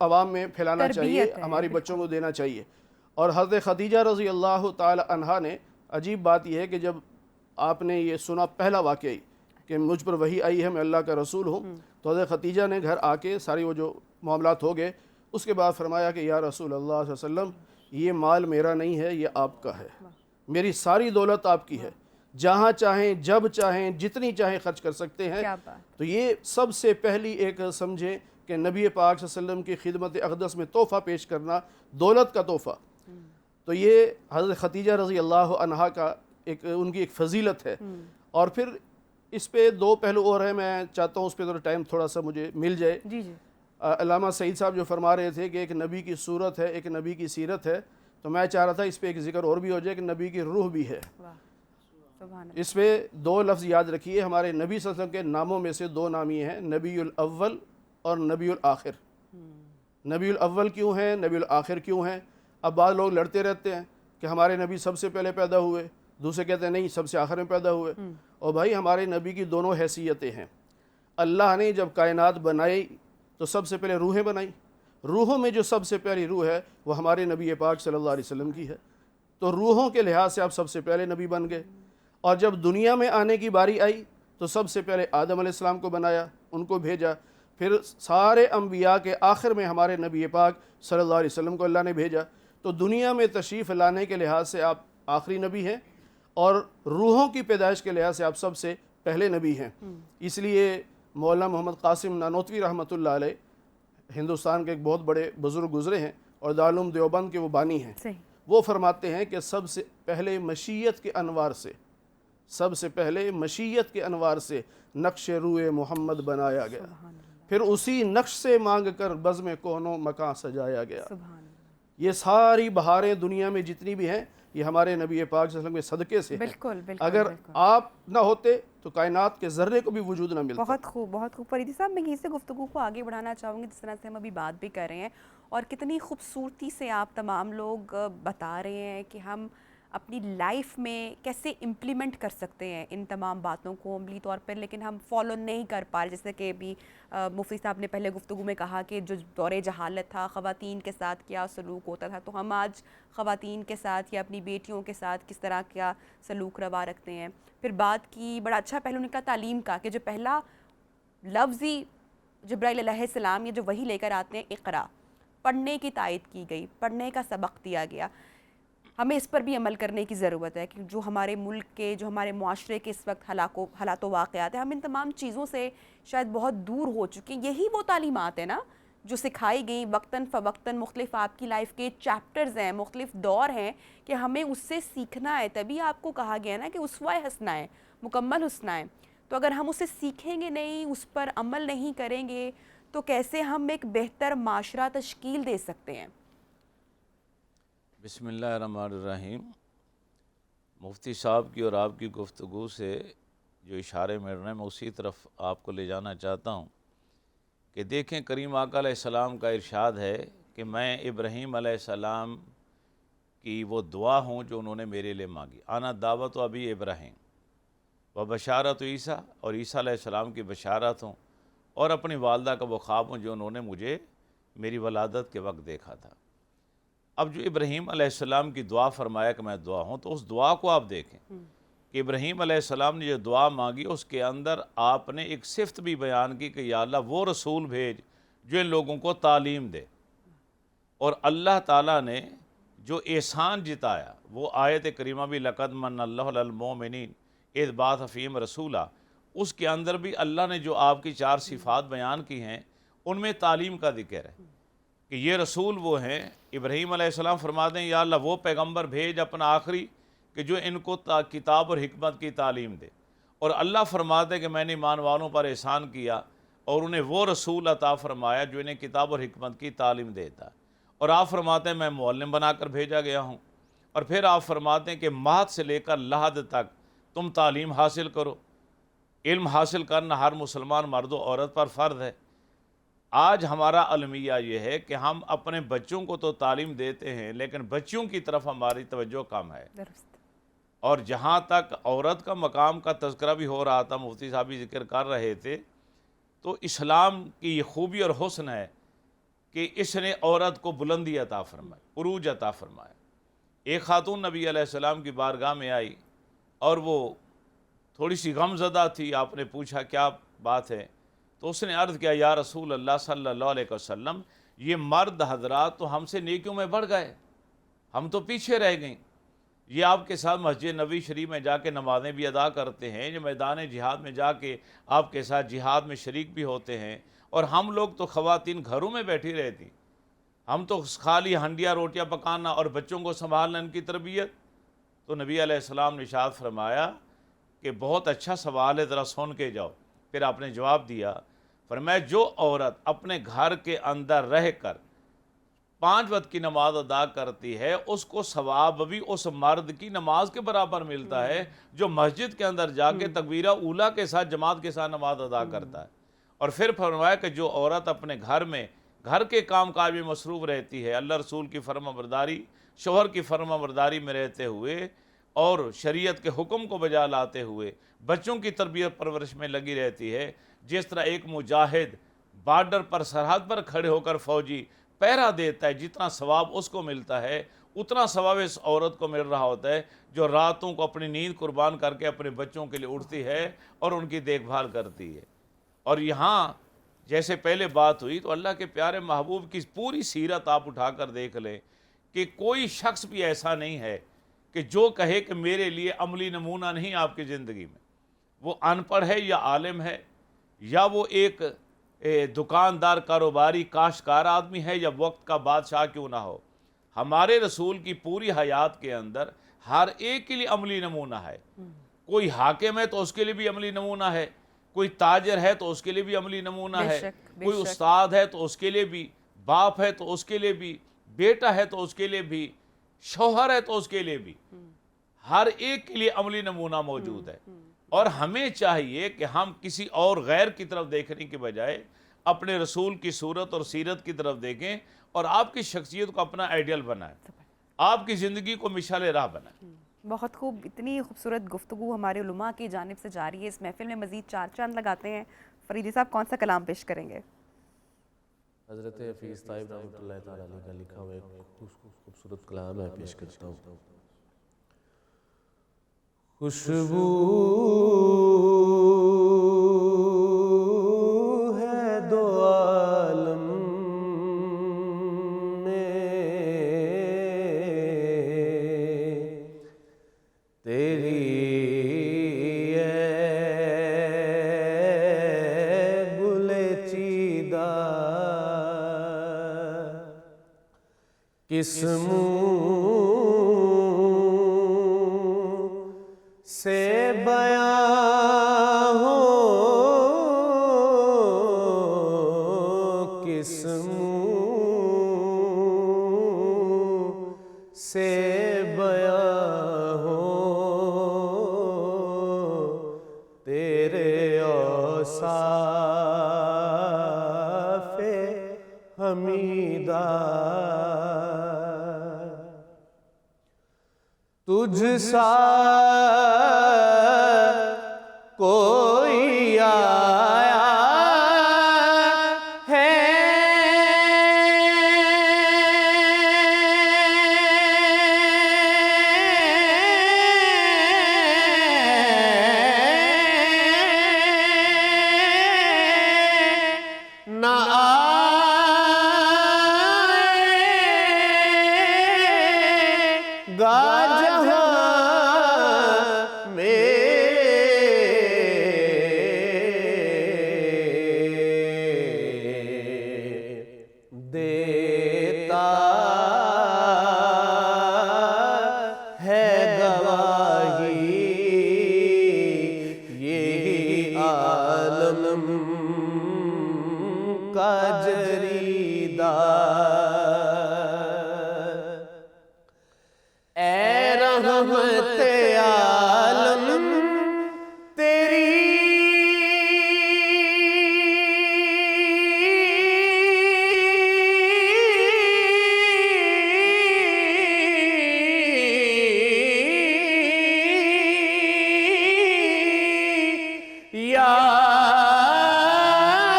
عوام میں پھیلانا چاہیے، ہماری بچوں کو دینا چاہیے۔ اور حضرت خدیجہ رضی اللہ تعالی عنہا نے، عجیب بات یہ ہے کہ جب آپ نے یہ سنا پہلا واقعی کہ مجھ پر وحی آئی ہے میں اللہ کا رسول ہوں، تو حضرت خدیجہ نے گھر آ کے ساری وہ جو معاملات ہو گئے، اس کے بعد فرمایا کہ یا رسول اللہ صلی اللہ علیہ وسلم یہ مال میرا نہیں ہے، یہ آپ کا ہے، میری ساری دولت آپ کی ہے، جہاں چاہیں جب چاہیں جتنی چاہیں خرچ کر سکتے ہیں۔ تو یہ سب سے پہلی ایک سمجھیں کہ نبی پاک صلی اللہ علیہ وسلم کی خدمت اقدس میں تحفہ پیش کرنا، دولت کا تحفہ، تو یہ حضرت خدیجہ رضی اللہ عنہا کا ایک ان کی ایک فضیلت ہے۔ اور پھر اس پہ 2 پہلو اور ہیں، میں چاہتا ہوں اس پہ ٹائم تھوڑا سا مجھے مل جائے۔ علامہ سعید صاحب جو فرما رہے تھے کہ ایک نبی کی صورت ہے، ایک نبی کی سیرت ہے، تو میں چاہ رہا تھا اس پہ ایک ذکر اور بھی ہو جائے کہ نبی کی روح بھی ہے۔ اس پہ 2 لفظ یاد رکھیے، ہمارے نبی صلی اللہ علیہ وسلم کے ناموں میں سے 2 نام یہ ہیں، نبی الاول اور نبی الآخر۔ نبی الاول کیوں ہیں، نبی الآخر کیوں ہیں؟ اب بعض لوگ لڑتے رہتے ہیں کہ ہمارے نبی سب سے پہلے پیدا ہوئے، دوسرے کہتے ہیں نہیں سب سے آخر میں پیدا ہوئے۔ اور بھائی ہمارے نبی کی دونوں حیثیتیں ہیں۔ اللہ نے جب کائنات بنائی تو سب سے پہلے روحیں بنائی، روحوں میں جو سب سے پہلی روح ہے وہ ہمارے نبی پاک صلی اللہ علیہ وسلم کی ہے، تو روحوں کے لحاظ سے آپ سب سے پہلے نبی بن گئے۔ اور جب دنیا میں آنے کی باری آئی تو سب سے پہلے آدم علیہ السلام کو بنایا، ان کو بھیجا، پھر سارے انبیاء کے آخر میں ہمارے نبی پاک صلی اللہ علیہ وسلم کو اللہ نے بھیجا۔ تو دنیا میں تشریف لانے کے لحاظ سے آپ آخری نبی ہیں، اور روحوں کی پیدائش کے لحاظ سے آپ سب سے پہلے نبی ہیں۔ اس لیے مولانا محمد قاسم نانوتوی رحمۃ اللہ علیہ ہندوستان کے ایک بہت بڑے بزرگ گزرے ہیں اور دارالعلوم دیوبند کے وہ بانی ہیں، وہ فرماتے ہیں کہ سب سے پہلے مشیت کے انوار سے، سب سے پہلے مشیت کے انوار سے نقش روئے محمد بنایا گیا، پھر اسی نقش سے مانگ کر بزم کونوں مکان سجایا گیا۔ یہ ساری بہاریں دنیا میں جتنی بھی ہیں یہ ہمارے نبی پاک صلی اللہ علیہ وسلم کے صدقے سے ہیں۔ اگر آپ نہ ہوتے تو کائنات کے ذرے کو بھی وجود نہ ملتا۔ بہت خوب، بہت خوب۔ فریدی صاحب میں اس سے گفتگو کو آگے بڑھانا چاہوں گی جس طرح سے ہم ابھی بات بھی کر رہے ہیں، اور کتنی خوبصورتی سے آپ تمام لوگ بتا رہے ہیں کہ ہم اپنی لائف میں کیسے امپلیمنٹ کر سکتے ہیں ان تمام باتوں کو عملی طور پر، لیکن ہم فالو نہیں کر پا رہے۔ جیسے کہ ابھی مفتی صاحب نے پہلے گفتگو میں کہا کہ جو دور جہالت تھا، خواتین کے ساتھ کیا سلوک ہوتا تھا، تو ہم آج خواتین کے ساتھ یا اپنی بیٹیوں کے ساتھ کس طرح کیا سلوک روا رکھتے ہیں۔ پھر بات کی، بڑا اچھا پہلو نکلا تعلیم کا، کہ جو پہلا لفظ ہی جبرائیل علیہ السلام یہ جو وحی لے کر آتے ہیں، اقرا، پڑھنے کی تائید کی گئی، پڑھنے کا سبق دیا گیا۔ ہمیں اس پر بھی عمل کرنے کی ضرورت ہے کہ جو ہمارے ملک کے، جو ہمارے معاشرے کے اس وقت حالات و واقعات ہیں، ہم ان تمام چیزوں سے شاید بہت دور ہو چکے ہیں۔ یہی وہ تعلیمات ہیں نا جو سکھائی گئیں وقتاً فوقتاً، مختلف آپ کی لائف کے چیپٹرز ہیں، مختلف دور ہیں کہ ہمیں اس سے سیکھنا ہے۔ تبھی آپ کو کہا گیا نا کہ اسوہ حسنہ ہے، مکمل حسنہ ہے۔ تو اگر ہم اسے سیکھیں گے نہیں، اس پر عمل نہیں کریں گے، تو کیسے ہم ایک بہتر معاشرہ تشکیل دے سکتے ہیں؟ بسم اللہ الرحمن الرحیم۔ مفتی صاحب کی اور آپ کی گفتگو سے جو اشارے مل رہے ہیں میں اسی طرف آپ کو لے جانا چاہتا ہوں کہ دیکھیں کریم آقا علیہ السلام کا ارشاد ہے کہ میں ابراہیم علیہ السلام کی وہ دعا ہوں جو انہوں نے میرے لیے مانگی، آنا دعوت و ابی ابراہیم و بشارت عیسیٰ، اور عیسیٰ علیہ السلام کی بشارت ہوں، اور اپنی والدہ کا وہ خواب ہوں جو انہوں نے مجھے میری ولادت کے وقت دیکھا تھا۔ اب جو ابراہیم علیہ السلام کی دعا فرمایا کہ میں دعا ہوں، تو اس دعا کو آپ دیکھیں کہ ابراہیم علیہ السلام نے جو دعا مانگی اس کے اندر آپ نے ایک صفت بھی بیان کی کہ یا اللہ وہ رسول بھیج جو ان لوگوں کو تعلیم دے، اور اللہ تعالیٰ نے جو احسان جتایا وہ آیت کریمہ بھی لقد من اللہ علی المؤمنین اذ بعث فیہم رسولا، اس کے اندر بھی اللہ نے جو آپ کی 4 صفات بیان کی ہیں ان میں تعلیم کا ذکر ہے کہ یہ رسول وہ ہیں۔ ابراہیم علیہ السلام فرماتے ہیں یا اللہ وہ پیغمبر بھیج اپنا آخری کہ جو ان کو کتاب اور حکمت کی تعلیم دے، اور اللہ فرماتے ہیں کہ میں نے ایمان والوں پر احسان کیا اور انہیں وہ رسول عطا فرمایا جو انہیں کتاب اور حکمت کی تعلیم دیتا ہے، اور آپ فرماتے ہیں میں معلم بنا کر بھیجا گیا ہوں، اور پھر آپ فرماتے ہیں کہ مہد سے لے کر لحد تک تم تعلیم حاصل کرو۔ علم حاصل کرنا ہر مسلمان مرد و عورت پر فرض ہے۔ آج ہمارا المیہ یہ ہے کہ ہم اپنے بچوں کو تو تعلیم دیتے ہیں لیکن بچیوں کی طرف ہماری توجہ کم ہے، درست۔ اور جہاں تک عورت کا مقام کا تذکرہ بھی ہو رہا تھا، مفتی صاحب بھی ذکر کر رہے تھے، تو اسلام کی یہ خوبی اور حسن ہے کہ اس نے عورت کو بلندی عطا فرمائی، عروج عطا فرمایا۔ ایک خاتون نبی علیہ السلام کی بارگاہ میں آئی اور وہ تھوڑی سی غم زدہ تھی، آپ نے پوچھا کیا بات ہے؟ تو اس نے عرض کیا یا رسول اللہ صلی اللہ علیہ وسلم، یہ مرد حضرات تو ہم سے نیکیوں میں بڑھ گئے، ہم تو پیچھے رہ گئیں، یہ آپ کے ساتھ مسجد نبوی شریف میں جا کے نمازیں بھی ادا کرتے ہیں، یہ میدان جہاد میں جا کے آپ کے ساتھ جہاد میں شریک بھی ہوتے ہیں، اور ہم لوگ تو خواتین گھروں میں بیٹھی رہتی، ہم تو خالی ہنڈیاں روٹیاں پکانا اور بچوں کو سنبھالنا، ان کی تربیت۔ تو نبی علیہ السلام نے ارشاد فرمایا کہ بہت اچھا سوال ہے، ذرا سن کے جاؤ۔ پھر آپ نے جواب دیا، فرمایا جو عورت اپنے گھر کے اندر رہ کر 5 وقت کی نماز ادا کرتی ہے اس کو ثواب بھی اس مرد کی نماز کے برابر ملتا ہے جو مسجد کے اندر جا کے تکبیرہ اولیٰ کے ساتھ جماعت کے ساتھ نماز ادا کرتا ہے۔ اور پھر فرمایا کہ جو عورت اپنے گھر میں گھر کے کام کاج میں مصروف رہتی ہے، اللہ رسول کی فرما برداری، شوہر کی فرما برداری میں رہتے ہوئے اور شریعت کے حکم کو بجا لاتے ہوئے بچوں کی تربیت پرورش میں لگی رہتی ہے، جس طرح ایک مجاہد بارڈر پر سرحد پر کھڑے ہو کر فوجی پہرا دیتا ہے، جتنا ثواب اس کو ملتا ہے اتنا ثواب اس عورت کو مل رہا ہوتا ہے جو راتوں کو اپنی نیند قربان کر کے اپنے بچوں کے لیے اٹھتی ہے اور ان کی دیکھ بھال کرتی ہے۔ اور یہاں جیسے پہلے بات ہوئی تو اللہ کے پیارے محبوب کی پوری سیرت آپ اٹھا کر دیکھ لیں کہ کوئی شخص بھی ایسا نہیں ہے کہ جو کہے کہ میرے لیے عملی نمونہ نہیں آپ کی زندگی میں، وہ ان پڑھ ہے یا عالم ہے، یا وہ ایک دکاندار کاروباری کاشتکار آدمی ہے، یا وقت کا بادشاہ کیوں نہ ہو، ہمارے رسول کی پوری حیات کے اندر ہر ایک کے لیے عملی نمونہ ہے۔ کوئی حاکم ہے تو اس کے لیے بھی عملی نمونہ ہے، کوئی تاجر ہے تو اس کے لیے بھی عملی نمونہ بے ہے، شک، بے کوئی شک۔ استاد ہے تو اس کے لیے بھی، باپ ہے تو اس کے لیے بھی، بیٹا ہے تو اس کے لیے بھی، شوہر ہے تو اس کے لیے بھی، ہر ایک کے لیے عملی نمونہ موجود ہے۔ اور ہمیں چاہیے کہ ہم کسی اور غیر کی طرف دیکھنے کے بجائے اپنے رسول کی صورت اور سیرت کی طرف دیکھیں اور آپ کی شخصیت کو اپنا آئیڈیل بنائیں، آپ کی زندگی کو مشعل راہ بنائیں۔ بہت خوب، اتنی خوبصورت گفتگو ہمارے علماء کی جانب سے جاری ہے۔ اس محفل میں مزید 4 چاند لگاتے ہیں۔ فریدی صاحب کون سا کلام پیش کریں گے؟ حضرت حفیظ طیب رحمۃ اللہ تعالیٰ علیہ کا لکھا ہوا ایک خوبصورت کلام میں پیش کرتا ہوں۔ خوشبو ہے دو عالم میں تیری اے گل چیدہ، کس منہ سے بیاں ہو تیرے اوصاف حمیدہ تجھ سا کوئی آیا ہے نہ آئے گا دیتا ہے گواہی یہی عالم کا جریدہ اے رحمت عالم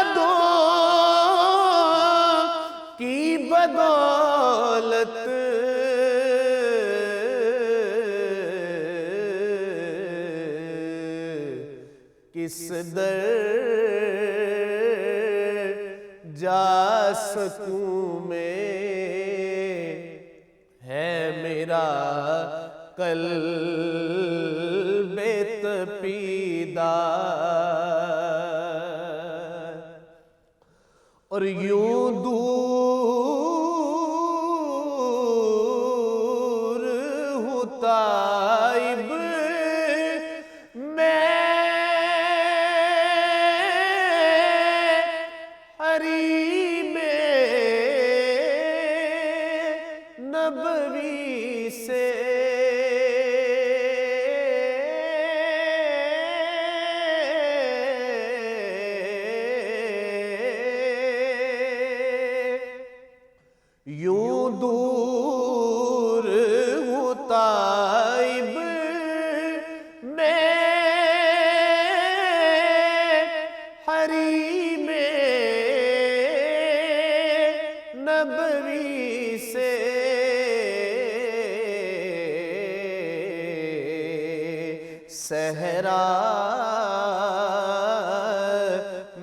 یادوں کی بدولت کس در جا سکوں میں ہے میرا قلب تپیدہ اور یوں دور ہوں طائب میں حریم نبوی سے یوں دور ہوں طائب میں حریم نبوی سے صحرا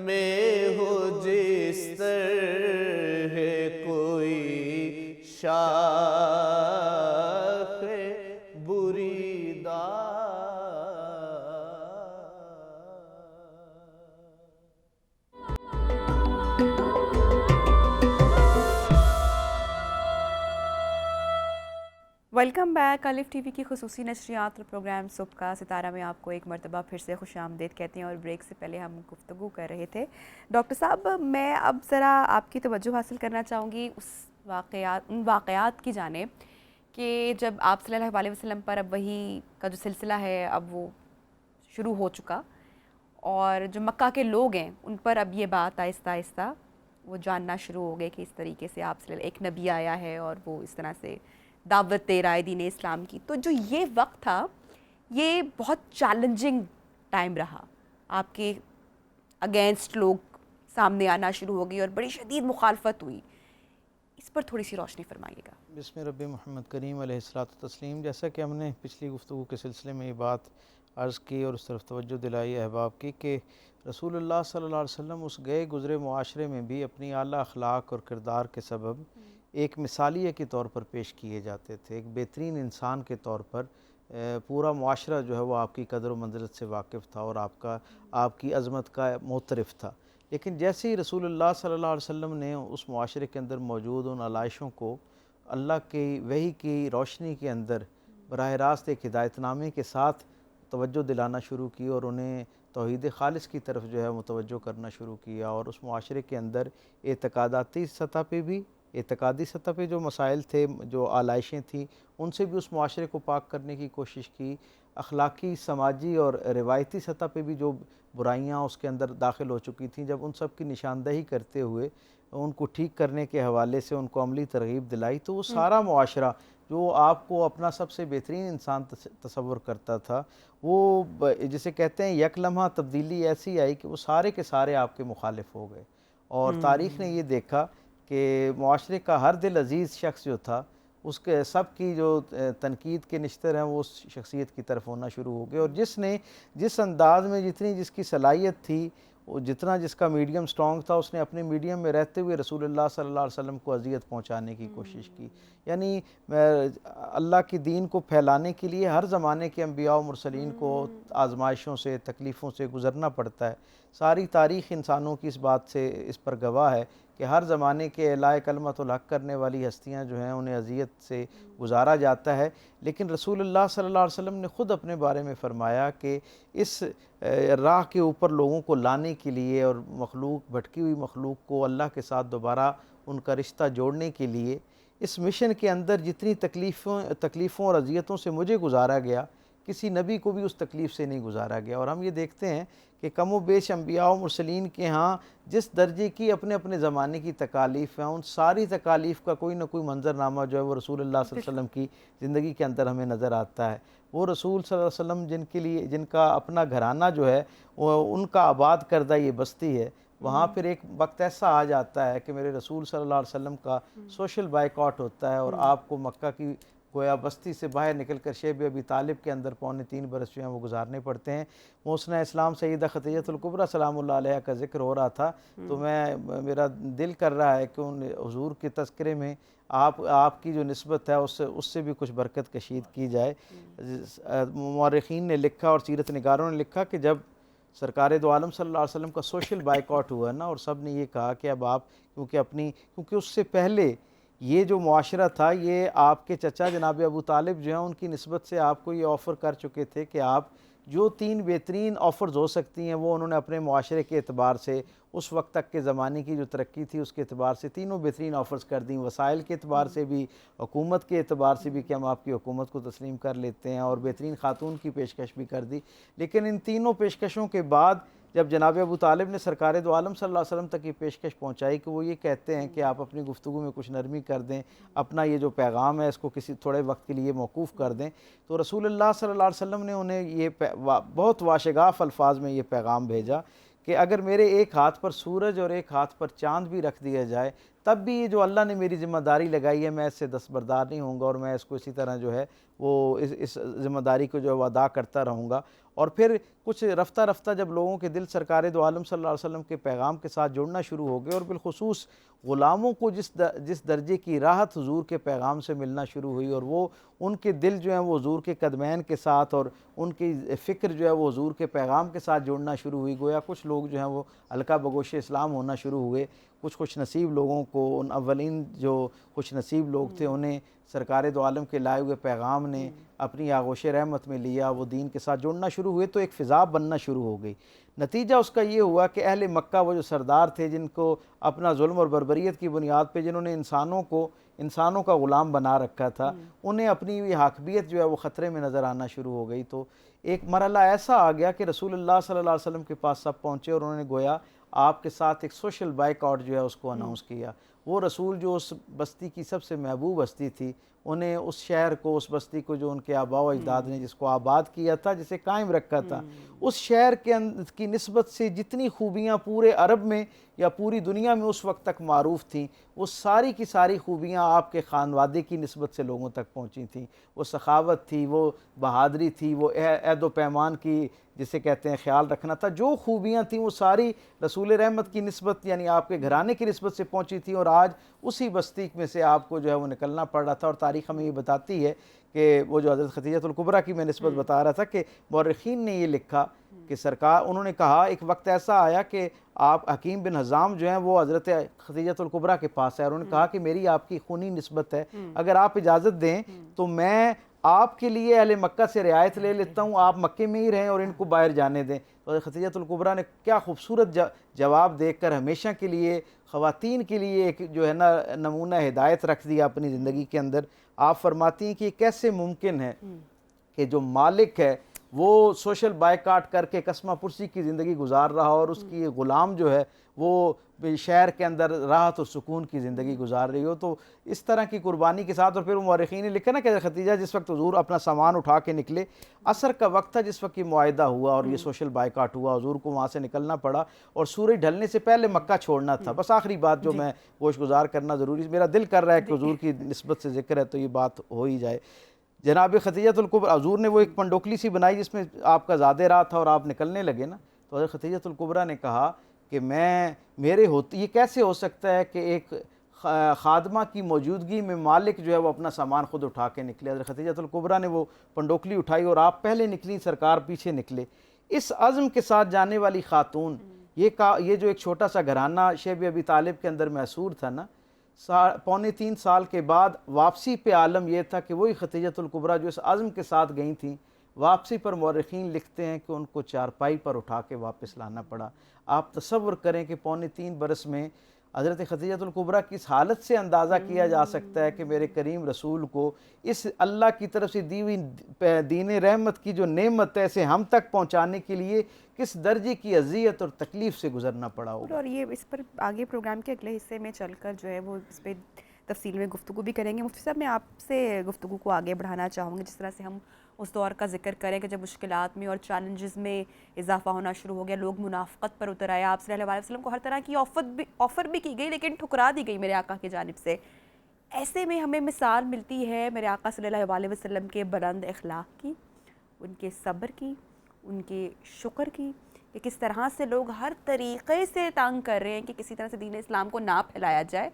میں ہو جس طرح کوئی شاخ بریدہ ویلکم بیک الف ٹی وی کی خصوصی نشریات اور پروگرام صبح کا ستارہ میں آپ کو ایک مرتبہ پھر سے خوش آمدید کہتے ہیں. اور بریک سے پہلے ہم گفتگو کر رہے تھے ڈاکٹر صاحب، میں اب ذرا آپ کی توجہ حاصل کرنا چاہوں گی ان واقعات کی جانب کہ جب آپ صلی اللہ علیہ وسلم پر اب وحی کا جو سلسلہ ہے اب وہ شروع ہو چکا، اور جو مکہ کے لوگ ہیں ان پر اب یہ بات آہستہ آہستہ وہ جاننا شروع ہو گئے کہ اس طریقے سے آپ صلی اللہ ایک نبی آیا ہے اور وہ اس طرح سے دعوت دے رہا ہے دین اسلام کی. تو جو یہ وقت تھا یہ بہت چیلنجنگ ٹائم رہا، آپ کے اگینسٹ لوگ سامنے آنا شروع ہو گئی اور بڑی شدید مخالفت ہوئی. اس پر تھوڑی سی روشنی فرمائیے گا. بسم رب محمد کریم علیہ الصلوۃ والتسلیم. جیسا کہ ہم نے پچھلی گفتگو کے سلسلے میں یہ بات عرض کی اور اس طرف توجہ دلائی احباب کی کہ رسول اللہ صلی اللہ علیہ وسلم اس گئے گزرے معاشرے میں بھی اپنی اعلیٰ اخلاق اور کردار کے سبب ایک مثالیہ کے طور پر پیش کیے جاتے تھے، ایک بہترین انسان کے طور پر پورا معاشرہ جو ہے وہ آپ کی قدر و منزلت سے واقف تھا اور آپ کی عظمت کا معترف تھا. لیکن جیسے ہی رسول اللہ صلی اللہ علیہ وسلم نے اس معاشرے کے اندر موجود ان علائشوں کو اللہ کی وحی کی روشنی کے اندر براہ راست ایک ہدایت نامے کے ساتھ توجہ دلانا شروع کی اور انہیں توحید خالص کی طرف جو ہے متوجہ کرنا شروع کیا، اور اس معاشرے کے اندر اعتقادی سطح پہ جو مسائل تھے، جو علائشیں تھیں، ان سے بھی اس معاشرے کو پاک کرنے کی کوشش کی. اخلاقی، سماجی اور روایتی سطح پہ بھی جو برائیاں اس کے اندر داخل ہو چکی تھیں، جب ان سب کی نشاندہی کرتے ہوئے ان کو ٹھیک کرنے کے حوالے سے ان کو عملی ترغیب دلائی، تو وہ سارا معاشرہ جو آپ کو اپنا سب سے بہترین انسان تصور کرتا تھا، وہ جسے کہتے ہیں یک لمحہ تبدیلی ایسی آئی کہ وہ سارے کے سارے آپ کے مخالف ہو گئے. اور تاریخ نے یہ دیکھا کہ معاشرے کا ہر دل عزیز شخص جو تھا، اس کے سب کی جو تنقید کے نشتر ہیں وہ اس شخصیت کی طرف ہونا شروع ہو گئے. اور جس نے جس انداز میں جتنی جس کی صلاحیت تھی، جتنا جس کا میڈیم سٹرونگ تھا، اس نے اپنے میڈیم میں رہتے ہوئے رسول اللہ صلی اللہ علیہ وسلم کو اذیت پہنچانے کی کوشش کی. یعنی اللہ کی دین کو پھیلانے کے لیے ہر زمانے کے انبیاء و مرسلین کو آزمائشوں سے، تکلیفوں سے گزرنا پڑتا ہے. ساری تاریخ انسانوں کی اس بات سے اس پر گواہ ہے کہ ہر زمانے کے اعلاء کلمت الحق کرنے والی ہستیاں جو ہیں انہیں اذیت سے گزارا جاتا ہے. لیکن رسول اللہ صلی اللہ علیہ وسلم نے خود اپنے بارے میں فرمایا کہ اس راہ کے اوپر لوگوں کو لانے کے لیے اور بھٹکی ہوئی مخلوق کو اللہ کے ساتھ دوبارہ ان کا رشتہ جوڑنے کے لیے اس مشن کے اندر جتنی تکلیفوں اور اذیتوں سے مجھے گزارا گیا، کسی نبی کو بھی اس تکلیف سے نہیں گزارا گیا. اور ہم یہ دیکھتے ہیں کہ کم و بیش انبیاء و مرسلین کے ہاں جس درجے کی اپنے اپنے زمانے کی تکالیف ہیں، ان ساری تکالیف کا کوئی نہ کوئی منظرنامہ جو ہے وہ رسول اللہ صلی اللہ علیہ وسلم کی زندگی کے اندر ہمیں نظر آتا ہے. وہ رسول صلی اللہ علیہ وسلم جن کا اپنا گھرانہ جو ہے وہ ان کا آباد کردہ یہ بستی ہے، وہاں پھر ایک وقت ایسا آ جاتا ہے کہ میرے رسول صلی اللہ علیہ وسلم کا سوشل بائیکاٹ ہوتا ہے اور آپ کو مکہ کی گویا بستی سے باہر نکل کر شیب ابی طالب کے اندر 3.25 برس جو ہیں وہ گزارنے پڑتے ہیں. محسنہ اسلام سیدہ خدیجہ الکبریٰ سلام اللہ علیہ کا ذکر ہو رہا تھا، تو میرا دل کر رہا ہے کہ ان حضور کے تذکرے میں آپ کی جو نسبت ہے اس سے بھی کچھ برکت کشید کی جائے. مورخین نے لکھا اور سیرت نگاروں نے لکھا کہ جب سرکار دو عالم صلی اللہ علیہ وسلم کا سوشل بائیکاٹ ہوا نا، اور سب نے یہ کہا کہ اب آپ کیونکہ اس سے پہلے یہ جو معاشرہ تھا، یہ آپ کے چچا جناب ابو طالب جو ہیں ان کی نسبت سے آپ کو یہ آفر کر چکے تھے کہ آپ جو 3 بہترین آفرز ہو سکتی ہیں وہ انہوں نے اپنے معاشرے کے اعتبار سے، اس وقت تک کے زمانے کی جو ترقی تھی اس کے اعتبار سے تینوں بہترین آفرز کر دیں. وسائل کے اعتبار سے بھی، حکومت کے اعتبار سے بھی کہ ہم آپ کی حکومت کو تسلیم کر لیتے ہیں، اور بہترین خاتون کی پیشکش بھی کر دی. لیکن ان تینوں پیشکشوں کے بعد جب جناب ابو طالب نے سرکار دو عالم صلی اللہ علیہ وسلم تک یہ پیشکش پہنچائی کہ وہ یہ کہتے ہیں کہ آپ اپنی گفتگو میں کچھ نرمی کر دیں، اپنا یہ جو پیغام ہے اس کو کسی تھوڑے وقت کے لیے موقوف کر دیں، تو رسول اللہ صلی اللہ علیہ وسلم نے انہیں یہ بہت واشگاف الفاظ میں یہ پیغام بھیجا کہ اگر میرے ایک ہاتھ پر سورج اور ایک ہاتھ پر چاند بھی رکھ دیا جائے، تب بھی یہ جو اللہ نے میری ذمہ داری لگائی ہے میں اس سے دستبردار نہیں ہوں گا، اور میں اس کو اسی طرح جو ہے وہ اس ذمہ داری کو جو ہے وہ ادا کرتا رہوں گا. اور پھر کچھ رفتہ رفتہ جب لوگوں کے دل سرکار دو عالم صلی اللہ علیہ وسلم کے پیغام کے ساتھ جڑنا شروع ہو گئے، اور بالخصوص غلاموں کو جس درجے کی راحت حضور کے پیغام سے ملنا شروع ہوئی، اور وہ ان کے دل جو ہیں وہ حضور کے قدمین کے ساتھ اور ان کی فکر جو ہے وہ حضور کے پیغام کے ساتھ جڑنا شروع ہوئی، گویا کچھ لوگ جو ہیں وہ حلقہ بگوش اسلام ہونا شروع ہوئے. کچھ خوش نصیب لوگوں کو، ان اولین جو خوش نصیب لوگ تھے، انہیں سرکار دو عالم کے لائے ہوئے پیغام نے اپنی آغوش رحمت میں لیا، وہ دین کے ساتھ جڑنا شروع ہوئے، تو ایک فضا بننا شروع ہو گئی. نتیجہ اس کا یہ ہوا کہ اہل مکہ وہ جو سردار تھے جن کو اپنا ظلم اور بربریت کی بنیاد پہ جنہوں نے انسانوں کا غلام بنا رکھا تھا، انہیں اپنی یہ حاکمیت جو ہے وہ خطرے میں نظر آنا شروع ہو گئی. تو ایک مرحلہ ایسا آ گیا کہ رسول اللہ صلی اللہ علیہ وسلم کے پاس سب پہنچے اور انہوں نے گویا آپ کے ساتھ ایک سوشل بائیکاٹ جو ہے اس کو اناؤنس کیا. وہ رسول جو اس بستی کی سب سے محبوب بستی تھی، انہیں اس شہر کو، اس بستی کو جو ان کے آباء و اجداد نے جس کو آباد کیا تھا، جسے قائم رکھا تھا، اس شہر کی نسبت سے جتنی خوبیاں پورے عرب میں یا پوری دنیا میں اس وقت تک معروف تھیں، وہ ساری کی ساری خوبیاں آپ کے خانوادے کی نسبت سے لوگوں تک پہنچی تھیں. وہ سخاوت تھی، وہ بہادری تھی، وہ عہد و پیمان کی جسے کہتے ہیں خیال رکھنا تھا، جو خوبیاں تھیں وہ ساری رسول رحمت کی نسبت یعنی آپ کے گھرانے کی نسبت سے پہنچی تھی. اور آج اسی بستی میں سے آپ کو جو ہے وہ نکلنا پڑ رہا تھا. اور تاریخ ہمیں یہ بتاتی ہے کہ وہ جو حضرت خدیجہ الکبریٰ کی میں نسبت بتا رہا تھا کہ مورخین نے یہ لکھا کہ سرکار انہوں نے کہا ایک وقت ایسا آیا کہ آپ حکیم بن حزام جو ہیں وہ حضرت خدیجہ الکبریٰ کے پاس ہے، اور انہوں نے کہا کہ میری آپ کی خونی نسبت ہے، اگر آپ اجازت دیں تو میں آپ کے لیے اہل مکہ سے رعایت لے لیتا ہوں، آپ مکے میں ہی رہیں اور ان کو باہر جانے دیں. تو خدیجہ الکبریٰ نے کیا خوبصورت جواب دے کر ہمیشہ کے لیے خواتین کے لیے ایک جو ہے نا نمونہ ہدایت رکھ دیا اپنی زندگی کے اندر. آپ فرماتی ہیں کہ یہ کیسے ممکن ہے کہ جو مالک ہے وہ سوشل بائیکاٹ کر کے قسمہ پرسی کی زندگی گزار رہا اور اس کی غلام جو ہے وہ شہر کے اندر راحت و سکون کی زندگی گزار رہی ہو. تو اس طرح کی قربانی کے ساتھ. اور پھر مورخین نے لکھا نا کہ ختیجہ جس وقت حضور اپنا سامان اٹھا کے نکلے, عصر کا وقت تھا جس وقت یہ معاہدہ ہوا اور یہ سوشل بائیکاٹ ہوا, حضور کو وہاں سے نکلنا پڑا اور سورج ڈھلنے سے پہلے مکہ چھوڑنا تھا. بس آخری بات جو میں گوش گزار کرنا ضروری, میرا دل کر رہا ہے کہ حضور کی نسبت سے ذکر ہے تو یہ بات ہو ہی جائے. جناب خدیجۃ الکبریٰ, حضور نے وہ ایک پنڈوکلی سی بنائی جس میں آپ کا زادے رات تھا اور آپ نکلنے لگے نا, تو حضرت خدیجۃ الکبریٰ نے کہا کہ یہ کیسے ہو سکتا ہے کہ ایک خادمہ کی موجودگی میں مالک جو ہے وہ اپنا سامان خود اٹھا کے نکلے. حضرت خدیجۃ الکبریٰ نے وہ پنڈوکلی اٹھائی اور آپ پہلے نکلی, سرکار پیچھے نکلے. اس عزم کے ساتھ جانے والی خاتون, یہ جو ایک چھوٹا سا گھرانہ شیب ابی طالب کے اندر محصور تھا نا, 3.25 سال کے بعد واپسی پہ عالم یہ تھا کہ وہی خدیجۃ الکبریٰ جو اس عزم کے ساتھ گئی تھیں, واپسی پر مورخین لکھتے ہیں کہ ان کو چارپائی پر اٹھا کے واپس لانا پڑا. آپ تصور کریں کہ 3.25 برس میں حضرت خدیجۃ الکبریٰ کی اس حالت سے اندازہ کیا جا سکتا ہے کہ میرے کریم رسول کو اس اللہ کی طرف سے دی ہوئی دین رحمت کی جو نعمت ہے اسے ہم تک پہنچانے کے لیے کس درجے کی اذیت اور تکلیف سے گزرنا پڑا ہوگا. اور یہ اس پر آگے پروگرام کے اگلے حصے میں چل کر جو ہے وہ اس پہ تفصیل میں گفتگو بھی کریں گے. مفتی صاحب, میں آپ سے گفتگو کو آگے بڑھانا چاہوں گی. جس طرح سے ہم اس دور کا ذکر کریں کہ جب مشکلات میں اور چیلنجز میں اضافہ ہونا شروع ہو گیا, لوگ منافقت پر اتر آئے, آپ صلی اللہ علیہ وسلم کو ہر طرح کی آفر بھی کی گئی لیکن ٹھکرا دی گئی میرے آقا کی جانب سے. ایسے میں ہمیں مثال ملتی ہے میرے آقا صلی اللہ علیہ وسلم کے بلند اخلاق کی, ان کے صبر کی, ان کے شکر کی, کہ کس طرح سے لوگ ہر طریقے سے تنگ کر رہے ہیں کہ کسی طرح سے دین اسلام کو نہ پھیلایا جائے.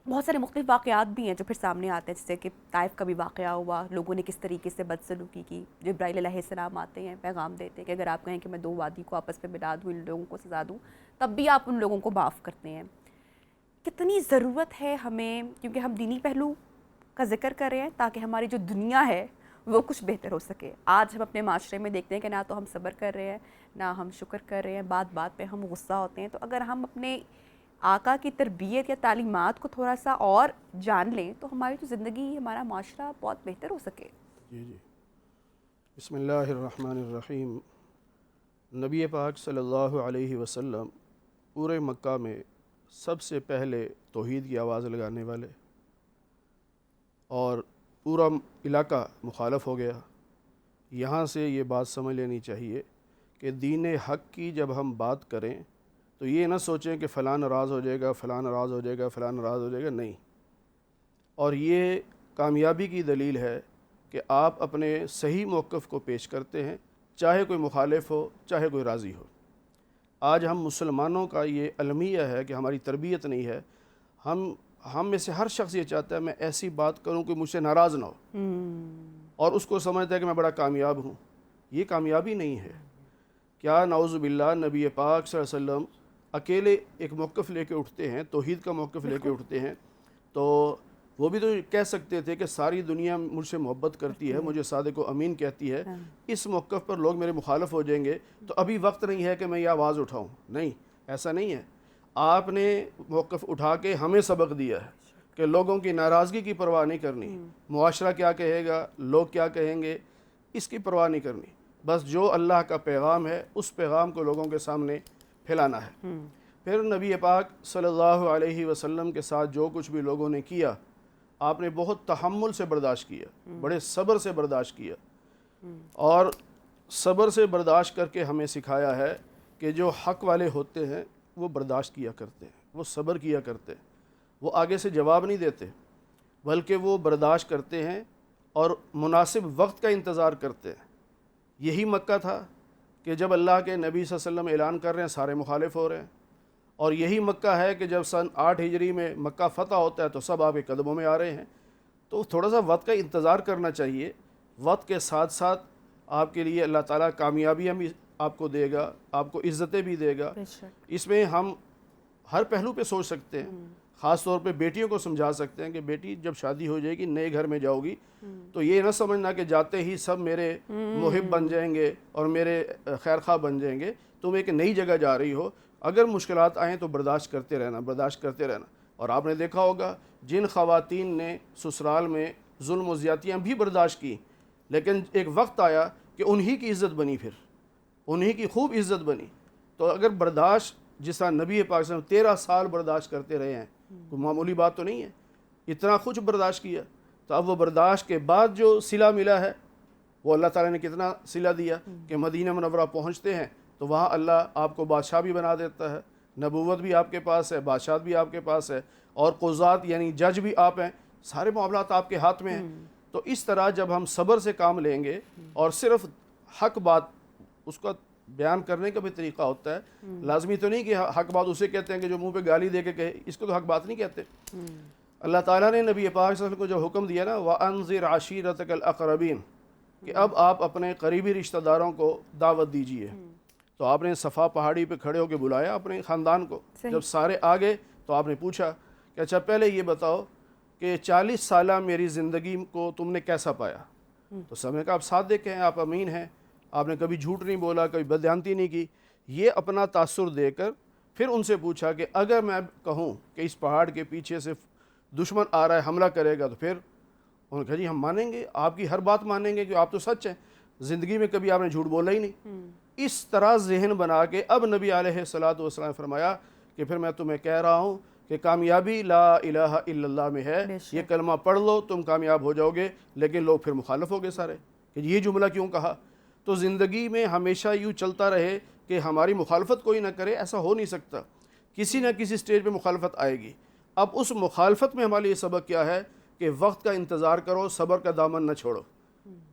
بہت سارے مختلف واقعات بھی ہیں جو پھر سامنے آتے ہیں, جیسے کہ طائف کا بھی واقعہ ہوا, لوگوں نے کس طریقے سے بدسلوکی کی. جبرائیل علیہ السلام آتے ہیں, پیغام دیتے ہیں کہ اگر آپ کہیں کہ میں 2 وادی کو آپس میں ملا دوں, ان لوگوں کو سزا دوں, تب بھی آپ ان لوگوں کو معاف کرتے ہیں. کتنی ضرورت ہے ہمیں, کیونکہ ہم دینی پہلو کا ذکر کر رہے ہیں تاکہ ہماری جو دنیا ہے وہ کچھ بہتر ہو سکے. آج ہم اپنے معاشرے میں دیکھتے ہیں کہ نہ تو ہم صبر کر رہے ہیں, نہ ہم شکر کر رہے ہیں, بات بات پہ ہم غصہ ہوتے ہیں. تو اگر ہم اپنے آقا کی تربیت یا تعلیمات کو تھوڑا سا اور جان لیں تو ہماری جو زندگی, ہمارا معاشرہ بہت بہتر ہو سکے. جی بسم اللہ الرحمن الرحیم. نبی پاک صلی اللہ علیہ وسلم پورے مکہ میں سب سے پہلے توحید کی آواز لگانے والے, اور پورا علاقہ مخالف ہو گیا. یہاں سے یہ بات سمجھ لینی چاہیے کہ دین حق کی جب ہم بات کریں تو یہ نہ سوچیں کہ فلاں ناراض ہو جائے گا, فلاں ناراض ہو جائے گا, فلاں ناراض ہو جائے گا, نہیں. اور یہ کامیابی کی دلیل ہے کہ آپ اپنے صحیح موقف کو پیش کرتے ہیں, چاہے کوئی مخالف ہو, چاہے کوئی راضی ہو. آج ہم مسلمانوں کا یہ المیہ ہے کہ ہماری تربیت نہیں ہے. ہم میں سے ہر شخص یہ چاہتا ہے میں ایسی بات کروں کہ مجھ سے ناراض نہ ہو, اور اس کو سمجھتا ہے کہ میں بڑا کامیاب ہوں. یہ کامیابی نہیں ہے. کیا نعوذ باللہ نبی پاک صلی اللہ علیہ وسلم اکیلے ایک موقف لے کے اٹھتے ہیں, توحید کا موقف لے کے اٹھتے ہیں, تو وہ بھی تو کہہ سکتے تھے کہ ساری دنیا مجھ سے محبت کرتی ہے, مجھے صادق و امین کہتی ہے, اس موقف پر لوگ میرے مخالف ہو جائیں گے تو ابھی وقت نہیں ہے کہ میں یہ آواز اٹھاؤں. نہیں, ایسا نہیں ہے. آپ نے موقف اٹھا کے ہمیں سبق دیا ہے کہ لوگوں کی ناراضگی کی پرواہ نہیں کرنی, معاشرہ کیا کہے گا, لوگ کیا کہیں گے, اس کی پرواہ نہیں کرنی. بس جو اللہ کا پیغام ہے اس پیغام کو لوگوں کے سامنے پھیلانا ہے. پھر نبی پاک صلی اللہ علیہ وسلم کے ساتھ جو کچھ بھی لوگوں نے کیا, آپ نے بہت تحمل سے برداشت کیا, بڑے صبر سے برداشت کیا, اور صبر سے برداشت کر کے ہمیں سکھایا ہے کہ جو حق والے ہوتے ہیں وہ برداشت کیا کرتے ہیں, وہ صبر کیا کرتے ہیں, وہ آگے سے جواب نہیں دیتے بلکہ وہ برداشت کرتے ہیں اور مناسب وقت کا انتظار کرتے ہیں. یہی مکہ تھا کہ جب اللہ کے نبی صلی اللہ علیہ وسلم اعلان کر رہے ہیں سارے مخالف ہو رہے ہیں, اور یہی مکہ ہے کہ جب سن 8 ہجری میں مکہ فتح ہوتا ہے تو سب آپ کے قدموں میں آ رہے ہیں. تو تھوڑا سا وقت کا انتظار کرنا چاہیے. وقت کے ساتھ ساتھ آپ کے لیے اللہ تعالیٰ کامیابیاں بھی آپ کو دے گا, آپ کو عزتیں بھی دے گا. اس میں ہم ہر پہلو پہ سوچ سکتے ہیں. خاص طور پہ بیٹیوں کو سمجھا سکتے ہیں کہ بیٹی جب شادی ہو جائے گی, نئے گھر میں جاؤ گی, تو یہ نہ سمجھنا کہ جاتے ہی سب میرے محب بن جائیں گے اور میرے خیر خواہ بن جائیں گے. تم ایک نئی جگہ جا رہی ہو, اگر مشکلات آئیں تو برداشت کرتے رہنا, برداشت کرتے رہنا. اور آپ نے دیکھا ہوگا جن خواتین نے سسرال میں ظلم و زیادتیاں بھی برداشت کی، لیکن ایک وقت آیا کہ انہی کی عزت بنی، پھر انہی کی خوب عزت بنی۔ تو اگر برداشت جس طرح نبی پاک صلی اللہ علیہ وسلم 13 سال برداشت کرتے رہے ہیں، کوئی معمولی بات تو نہیں ہے، اتنا کچھ برداشت کیا، تو اب وہ برداشت کے بعد جو صلہ ملا ہے وہ اللہ تعالیٰ نے کتنا صلہ دیا کہ مدینہ منورہ پہنچتے ہیں تو وہاں اللہ آپ کو بادشاہ بھی بنا دیتا ہے، نبوت بھی آپ کے پاس ہے، بادشاہت بھی آپ کے پاس ہے، اور قضات یعنی جج بھی آپ ہیں، سارے معاملات آپ کے ہاتھ میں ہیں۔ تو اس طرح جب ہم صبر سے کام لیں گے اور صرف حق بات اس کا بیان کرنے کا بھی طریقہ ہوتا ہے، لازمی تو نہیں کہ حق بات اسے کہتے ہیں کہ جو منہ پہ گالی دے کے کہے، اس کو تو حق بات نہیں کہتے۔ اللہ تعالیٰ نے نبی پاک صلی اللہ علیہ وسلم کو جو حکم دیا نا وَأَنذِرْ عَشِيرَتَكَ الْأَقْرَبِينَ کہ اب آپ اپنے قریبی رشتہ داروں کو دعوت دیجئے، تو آپ نے صفا پہاڑی پہ کھڑے ہو کے بلایا اپنے خاندان کو، جب سارے آگے تو آپ نے پوچھا کہ اچھا پہلے یہ بتاؤ کہ 40 سالہ میری زندگی کو تم نے کیسا پایا؟ تو سب نے کہا آپ صادق ہیں، آپ امین ہیں، آپ نے کبھی جھوٹ نہیں بولا، کبھی بددیانتی نہیں کی۔ یہ اپنا تاثر دے کر پھر ان سے پوچھا کہ اگر میں کہوں کہ اس پہاڑ کے پیچھے سے دشمن آ رہا ہے، حملہ کرے گا، تو پھر انہوں نے کہا جی ہم مانیں گے، آپ کی ہر بات مانیں گے کہ آپ تو سچ ہیں، زندگی میں کبھی آپ نے جھوٹ بولا ہی نہیں۔ اس طرح ذہن بنا کے اب نبی علیہ الصلوۃ والسلام نے فرمایا کہ پھر میں تمہیں کہہ رہا ہوں کہ کامیابی لا الہ الا اللہ میں ہے، یہ کلمہ پڑھ لو تم کامیاب ہو جاؤ گے۔ لیکن لوگ پھر مخالف ہو گئے سارے کہ یہ جملہ کیوں کہا؟ تو زندگی میں ہمیشہ یوں چلتا رہے کہ ہماری مخالفت کوئی نہ کرے، ایسا ہو نہیں سکتا، کسی نہ کسی سٹیج پہ مخالفت آئے گی۔ اب اس مخالفت میں ہمارے لیے سبق کیا ہے کہ وقت کا انتظار کرو، صبر کا دامن نہ چھوڑو،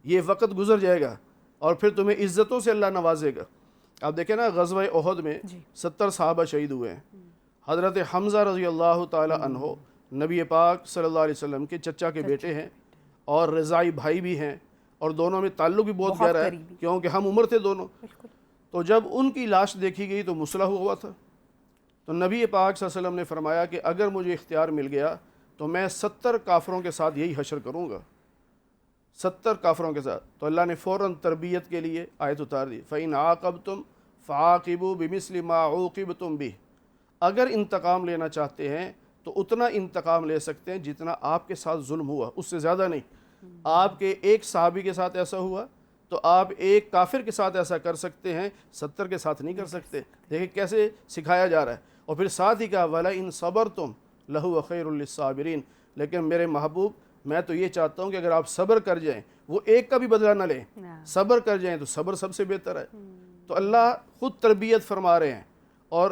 یہ وقت گزر جائے گا اور پھر تمہیں عزتوں سے اللہ نوازے گا۔ آپ دیکھیں نا غزوہ احد میں 70 صحابہ شہید ہوئے ہیں۔ حضرت حمزہ رضی اللہ تعالی عنہ نبی پاک صلی اللہ علیہ وسلم کے چچا کے بیٹے ہیں اور رضائی بھائی بھی ہیں، اور دونوں میں تعلق بھی بہت گہرا ہے کیونکہ ہم عمر تھے دونوں۔ تو جب ان کی لاش دیکھی گئی تو مسلح ہوا تھا، تو نبی پاک صلی اللہ علیہ وسلم نے فرمایا کہ اگر مجھے اختیار مل گیا تو میں 70 کافروں کے ساتھ یہی حشر کروں گا، 70 کافروں کے ساتھ۔ تو اللہ نے فوراً تربیت کے لیے آیت اتار دی، فَإِنْ عَاقَبْتُمْ فَعَاقِبُوا بِمِثْلِ مَا عُوقِبْتُمْ بِهِ۔ اگر انتقام لینا چاہتے ہیں تو اتنا انتقام لے سکتے ہیں جتنا آپ کے ساتھ ظلم ہوا، اس سے زیادہ نہیں۔ آپ کے ایک صحابی کے ساتھ ایسا ہوا تو آپ ایک کافر کے ساتھ ایسا کر سکتے ہیں، 70 کے ساتھ نہیں کر سکتے۔ دیکھیں کیسے سکھایا جا رہا ہے، اور پھر ساتھ ہی کہا وَلَئِن صَبَرْتُمْ لَهُوَ خَيْرٌ لِلصَّابِرِينَ۔ لیکن میرے محبوب میں تو یہ چاہتا ہوں کہ اگر آپ صبر کر جائیں، وہ ایک کا بھی بدلہ نہ لیں، صبر کر جائیں تو صبر سب سے بہتر ہے۔ تو اللہ خود تربیت فرما رہے ہیں، اور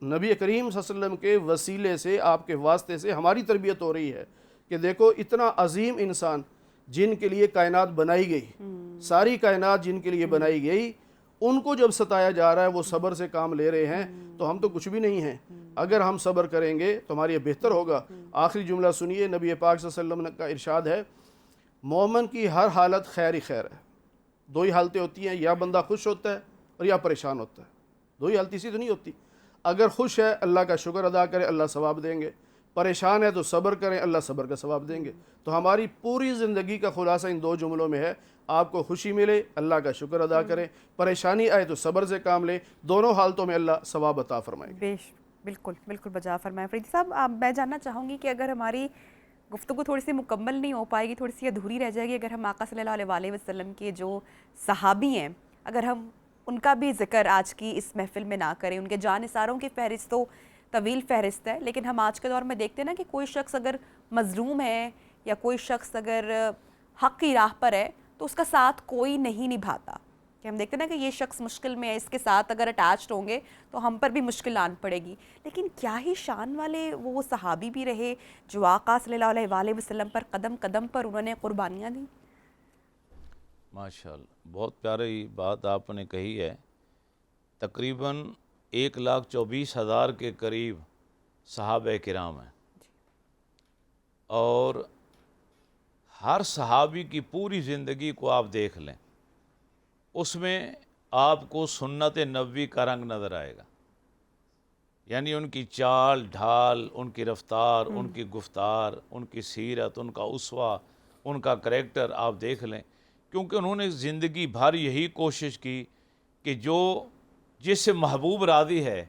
نبی کریم صلی اللہ علیہ وسلم کے وسیلے سے، آپ کے واسطے سے ہماری تربیت ہو رہی ہے کہ دیکھو اتنا عظیم انسان جن کے لیے کائنات بنائی گئی، ساری کائنات جن کے لیے بنائی گئی، ان کو جب ستایا جا رہا ہے وہ صبر سے کام لے رہے ہیں، تو ہم تو کچھ بھی نہیں ہیں۔ اگر ہم صبر کریں گے تو ہمارے بہتر ہوگا۔ آخری جملہ سنیے، نبی پاک صلی اللہ علیہ وسلم کا ارشاد ہے مومن کی ہر حالت خیر ہی خیر ہے۔ دو ہی حالتیں ہوتی ہیں، یا بندہ خوش ہوتا ہے اور یا پریشان ہوتا ہے، دو ہی حالت، اسی تو نہیں ہوتی۔ اگر خوش ہے اللہ کا شکر ادا کرے، اللہ ثواب دیں گے، پریشان ہے تو صبر کریں، اللہ صبر کا ثواب دیں گے۔ تو ہماری پوری زندگی کا خلاصہ ان دو جملوں میں ہے، آپ کو خوشی ملے اللہ کا شکر ادا کریں، پریشانی آئے تو صبر سے کام لیں، دونوں حالتوں میں اللہ ثواب عطا فرمائے گا۔ بالکل بالکل بجا فرمائیں فریدی صاحب۔ میں جاننا چاہوں گی کہ اگر ہماری گفتگو تھوڑی سی مکمل نہیں ہو پائے گی، تھوڑی سی ادھوری رہ جائے گی، اگر ہم آقا صلی اللہ علیہ وسلم کے جو صحابی ہیں اگر ہم ان کا بھی ذکر آج کی اس محفل میں نہ کریں، ان کے جانثاروں کی فہرست تو طویل فہرست ہے، لیکن ہم آج کے دور میں دیکھتے ہیں نا کہ کوئی شخص اگر مظلوم ہے یا کوئی شخص اگر حق کی راہ پر ہے تو اس کا ساتھ کوئی نہیں نبھاتا، کہ ہم دیکھتے ہیں نا کہ یہ شخص مشکل میں ہے، اس کے ساتھ اگر اٹیچڈ ہوں گے تو ہم پر بھی مشکل آن پڑے گی۔ لیکن کیا ہی شان والے وہ صحابی بھی رہے جو آقا صلی اللہ علیہ وسلم پر قدم قدم پر انہوں نے قربانیاں دیں۔ ماشاءاللہ، بہت پیاری بات آپ نے کہی ہے۔ تقریباً 1,24,000 کے قریب صحابہ کرام ہیں، اور ہر صحابی کی پوری زندگی کو آپ دیکھ لیں، اس میں آپ کو سنت نبوی کا رنگ نظر آئے گا، یعنی ان کی چال ڈھال، ان کی رفتار، ان کی گفتار، ان کی سیرت، ان کا اسوہ، ان کا کریکٹر آپ دیکھ لیں، کیونکہ انہوں نے زندگی بھر یہی کوشش کی کہ جو جس سے محبوب راضی ہے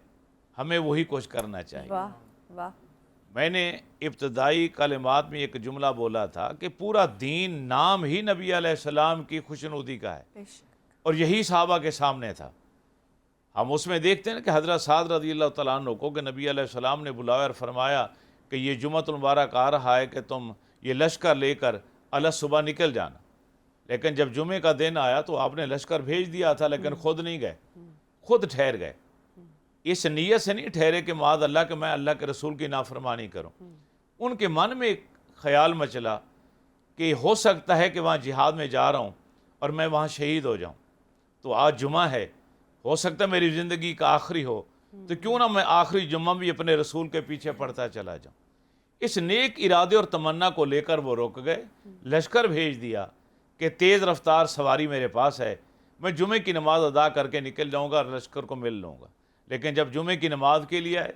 ہمیں وہی کچھ کرنا چاہیے۔ واہ واہ۔ میں نے ابتدائی کلمات میں ایک جملہ بولا تھا کہ پورا دین نام ہی نبی علیہ السلام کی خوشنودی کا ہے، بے شک۔ اور یہی صحابہ کے سامنے تھا۔ ہم اس میں دیکھتے ہیں کہ حضرت سعد رضی اللہ تعالیٰ عنہ کو کہ نبی علیہ السلام نے بلایا اور فرمایا کہ یہ جمعۃ المبارک آ رہا ہے کہ تم یہ لشکر لے کر صبح نکل جانا، لیکن جب جمعے کا دن آیا تو آپ نے لشکر بھیج دیا تھا لیکن خود نہیں گئے، خود ٹھہر گئے۔ اس نیت سے نہیں ٹھہرے کہ معاذ اللہ کہ میں اللہ کے رسول کی نافرمانی کروں، ان کے من میں ایک خیال مچلا کہ ہو سکتا ہے کہ وہاں جہاد میں جا رہا ہوں اور میں وہاں شہید ہو جاؤں، تو آج جمعہ ہے، ہو سکتا ہے میری زندگی کا آخری ہو، تو کیوں نہ میں آخری جمعہ بھی اپنے رسول کے پیچھے پڑتا چلا جاؤں۔ اس نیک ارادے اور تمنا کو لے کر وہ رک گئے، لشکر بھیج دیا کہ تیز رفتار سواری میرے پاس ہے، میں جمعے کی نماز ادا کر کے نکل جاؤں گا اور لشکر کو مل لوں گا۔ لیکن جب جمعے کی نماز کے لیے آئے،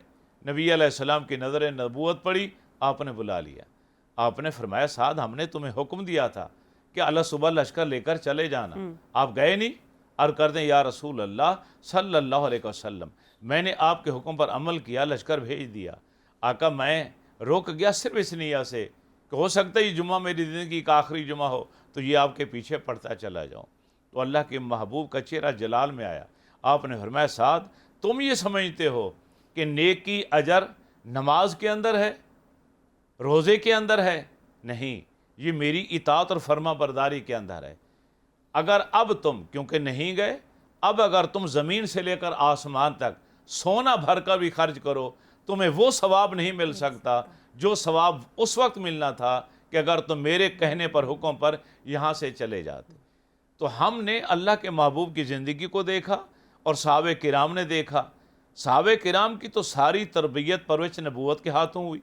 نبی علیہ السلام کی نظر نبوت پڑی، آپ نے بلا لیا، آپ نے فرمایا سعد ہم نے تمہیں حکم دیا تھا کہ صبح لشکر لے کر چلے جانا، آپ گئے نہیں؟ اور کر دیں یا رسول اللہ صلی اللہ علیہ وسلم میں نے آپ کے حکم پر عمل کیا، لشکر بھیج دیا، آقا میں روک گیا صرف اس نیت سے کہ ہو سکتا ہے یہ جمعہ میری زندگی کا آخری جمعہ ہو تو یہ آپ کے پیچھے پڑتا چلا جاؤں۔ تو اللہ کے محبوب کا چہرہ جلال میں آیا، آپ نے فرمایا سعد تم یہ سمجھتے ہو کہ نیکی اجر نماز کے اندر ہے، روزے کے اندر ہے؟ نہیں، یہ میری اطاعت اور فرما برداری کے اندر ہے۔ اگر اب تم کیونکہ نہیں گئے، اب اگر تم زمین سے لے کر آسمان تک سونا بھر کر بھی خرچ کرو تمہیں وہ ثواب نہیں مل سکتا جو ثواب اس وقت ملنا تھا کہ اگر تم میرے کہنے پر حکم پر یہاں سے چلے جاتے۔ تو ہم نے اللہ کے محبوب کی زندگی کو دیکھا اور صحابہ کرام نے دیکھا۔ صحابہ کرام کی تو ساری تربیت پرورش نبوت کے ہاتھوں ہوئی،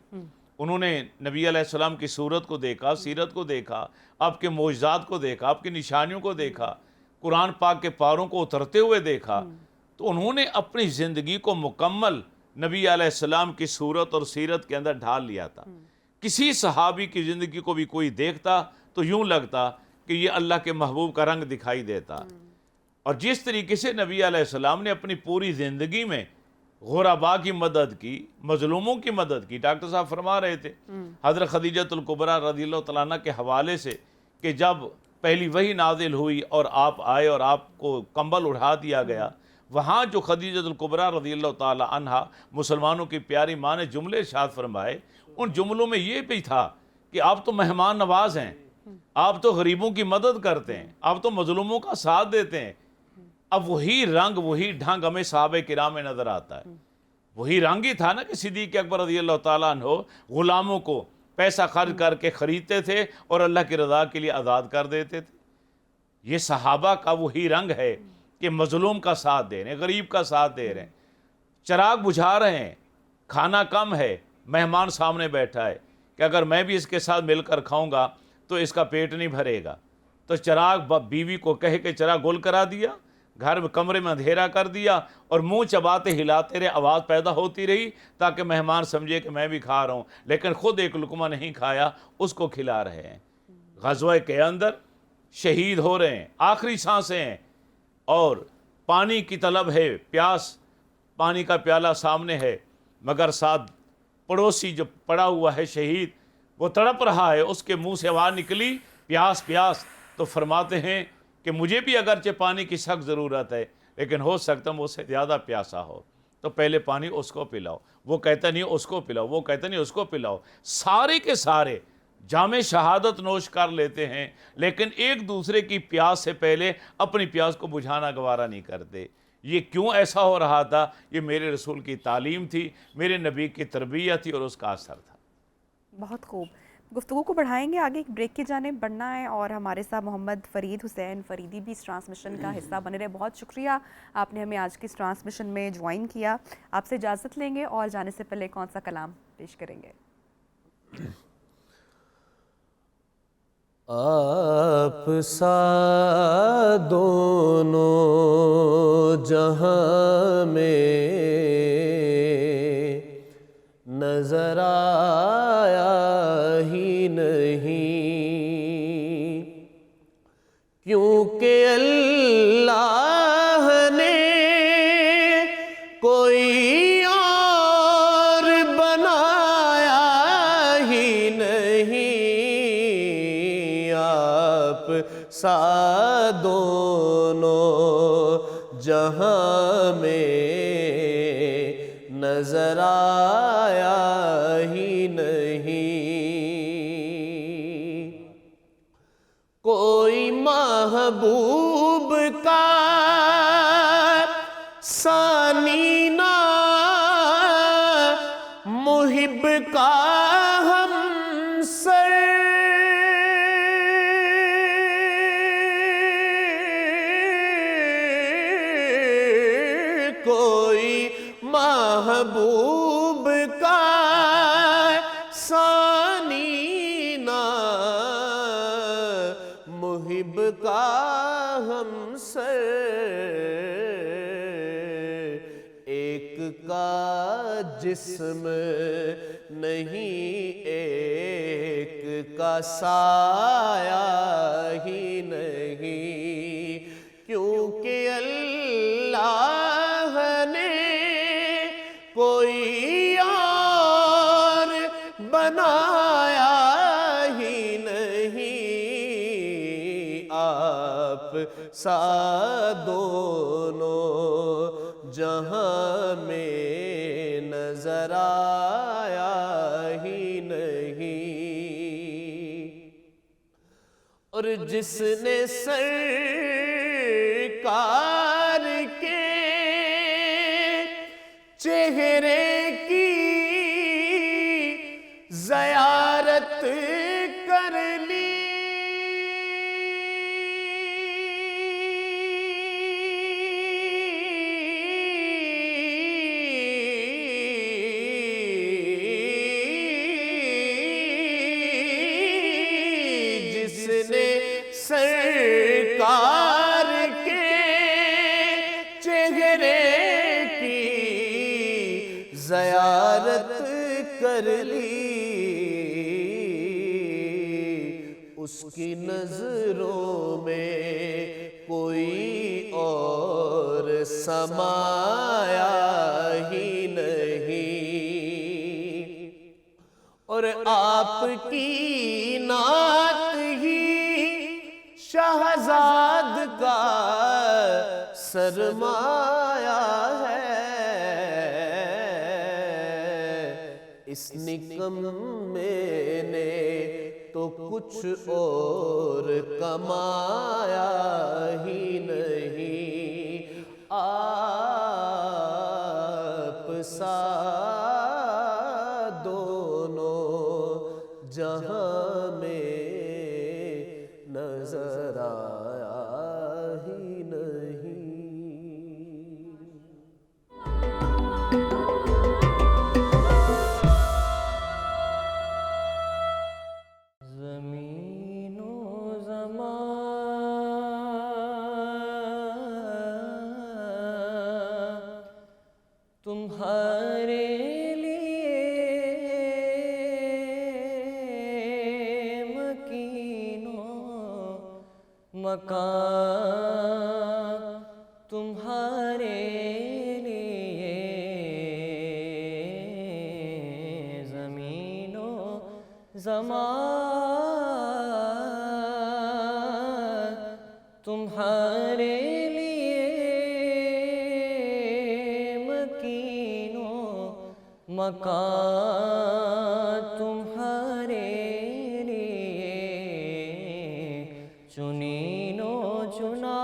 انہوں نے نبی علیہ السلام کی صورت کو دیکھا، سیرت کو دیکھا، آپ کے معجزات کو دیکھا، آپ کی نشانیوں کو دیکھا، قرآن پاک کے پاروں کو اترتے ہوئے دیکھا، تو انہوں نے اپنی زندگی کو مکمل نبی علیہ السلام کی صورت اور سیرت کے اندر ڈھال لیا تھا۔ کسی صحابی کی زندگی کو بھی کوئی دیکھتا تو یوں لگتا کہ یہ اللہ کے محبوب کا رنگ دکھائی دیتا۔ اور جس طریقے سے نبی علیہ السلام نے اپنی پوری زندگی میں غرباء کی مدد کی، مظلوموں کی مدد کی، ڈاکٹر صاحب فرما رہے تھے حضرت خدیجۃ الکبریٰ رضی اللہ تعالیٰ عنہ کے حوالے سے کہ جب پہلی وحی نازل ہوئی اور آپ آئے اور آپ کو کمبل اڑھا دیا گیا، وہاں جو خدیجۃ الکبریٰ رضی اللہ تعالیٰ عنہ مسلمانوں کی پیاری ماں نے جملے ارشاد فرمائے، ان جملوں میں یہ بھی تھا کہ آپ تو مہمان نواز ہیں، آپ تو غریبوں کی مدد کرتے ہیں، آپ تو مظلوموں کا ساتھ دیتے ہیں۔ اب وہی رنگ وہی ڈھنگ ہمیں صحابہ کرام میں نظر آتا ہے۔ وہی رنگ ہی تھا نا کہ صدیق اکبر رضی اللہ تعالیٰ عنہ غلاموں کو پیسہ خرچ کر کے خریدتے تھے اور اللہ کی رضا کے لیے آزاد کر دیتے تھے۔ یہ صحابہ کا وہی رنگ ہے کہ مظلوم کا ساتھ دے رہے ہیں، غریب کا ساتھ دے رہے ہیں، چراغ بجھا رہے ہیں، کھانا کم ہے، مہمان سامنے بیٹھا ہے کہ اگر میں بھی اس کے ساتھ مل کر کھاؤں گا تو اس کا پیٹ نہیں بھرے گا، تو چراغ بیوی کو کہے کہ چراغ گل کرا دیا، گھر میں کمرے میں اندھیرا کر دیا اور منہ چباتے ہلاتے رہے، آواز پیدا ہوتی رہی تاکہ مہمان سمجھے کہ میں بھی کھا رہا ہوں، لیکن خود ایک لقمہ نہیں کھایا، اس کو کھلا رہے ہیں۔ غزوہ کے اندر شہید ہو رہے ہیں، آخری سانسیں ہیں اور پانی کی طلب ہے، پیاس، پانی کا پیالہ سامنے ہے، مگر ساتھ پڑوسی جو پڑا ہوا ہے شہید وہ تڑپ رہا ہے، اس کے منہ سے آواز نکلی پیاس پیاس، تو فرماتے ہیں کہ مجھے بھی اگرچہ پانی کی سخت ضرورت ہے لیکن ہو سکتا مجھ سے زیادہ پیاسا ہو، تو پہلے پانی اس کو پلاؤ، وہ کہتا نہیں اس کو پلاؤ، وہ کہتا نہیں اس کو پلاؤ، سارے کے سارے جام شہادت نوش کر لیتے ہیں لیکن ایک دوسرے کی پیاس سے پہلے اپنی پیاس کو بجھانا گوارا نہیں کرتے۔ یہ کیوں ایسا ہو رہا تھا؟ یہ میرے رسول کی تعلیم تھی، میرے نبی کی تربیت تھی اور اس کا اثر تھا۔ بہت خوب، گفتگو کو بڑھائیں گے آگے، ایک بریک کی جانب بڑھنا ہے اور ہمارے ساتھ محمد فرید حسین فریدی بھی اس ٹرانسمیشن کا حصہ بنے رہے۔ بہت شکریہ آپ نے ہمیں آج کی اس ٹرانسمیشن میں جوائن کیا۔ آپ سے اجازت لیں گے اور جانے سے پہلے کون سا کلام پیش کریں گے؟ آپ سا دونوں جہاں میں نظر آیا ہی نہیں، کیونکہ اللہ نے کوئی اور بنایا ہمیں نظر آیا ہی نہیں، کوئی محبوب کا ثانی نہ، محب کا ہمسر، کوئی محبوب کا ثانی نہ، محب کا ہمسر، ایک کا جسم نہیں ایک کا سایہ ہی نہیں، کیونکہ اللہ نے کوئی اور بنایا ہی نہیں، آپ سا دونوں جہاں میں نظر آیا ہی نہیں، اور جس نے سرکار کے چہرے کی زیارت کر لی، جس نے سرکار کے چہرے کی زیارت کر لی، اس کی نظروں میں کوئی اور سمایا ہی نہیں، اور آپ کی نعت ہی شہزاد کا سرمایہ ہے، اس نکمے نے تو کچھ اور کمایا ہی نہیں، آپ سا دونوں جہاں میں نظر آیا ہی نہیں۔ زمین و زمان تمہارے مکان تمہارے لیے، زمین و زمان تمہارے لیے، مکین و مکان تمہارے لیے، چنین و چنا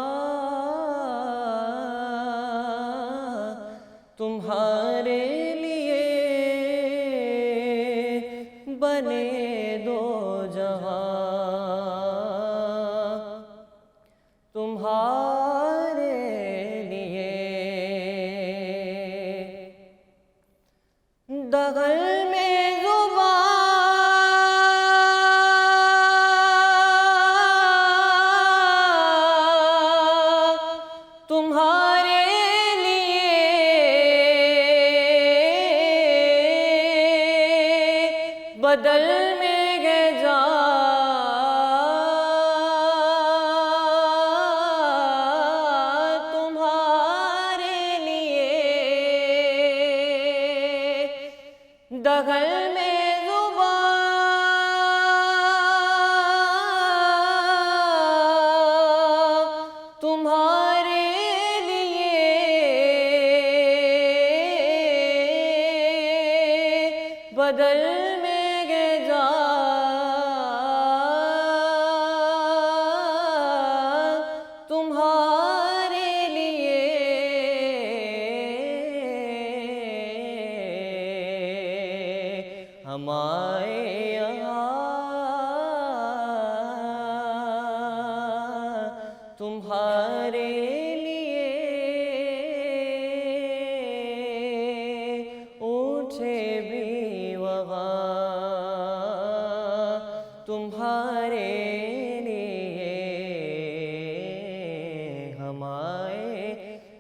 تمہارے لیے، بنے دو جہاں تمہارے لیے، دغل میں تمہارے لیے، بدل میں گئے جان تمہارے لیے، دغل میں تمہارے لیے، بدل میں گے جا تمہارے لیے ہمارے تمہارے لیے اٹھے بھی وغاں تمہارے لیے ہمارے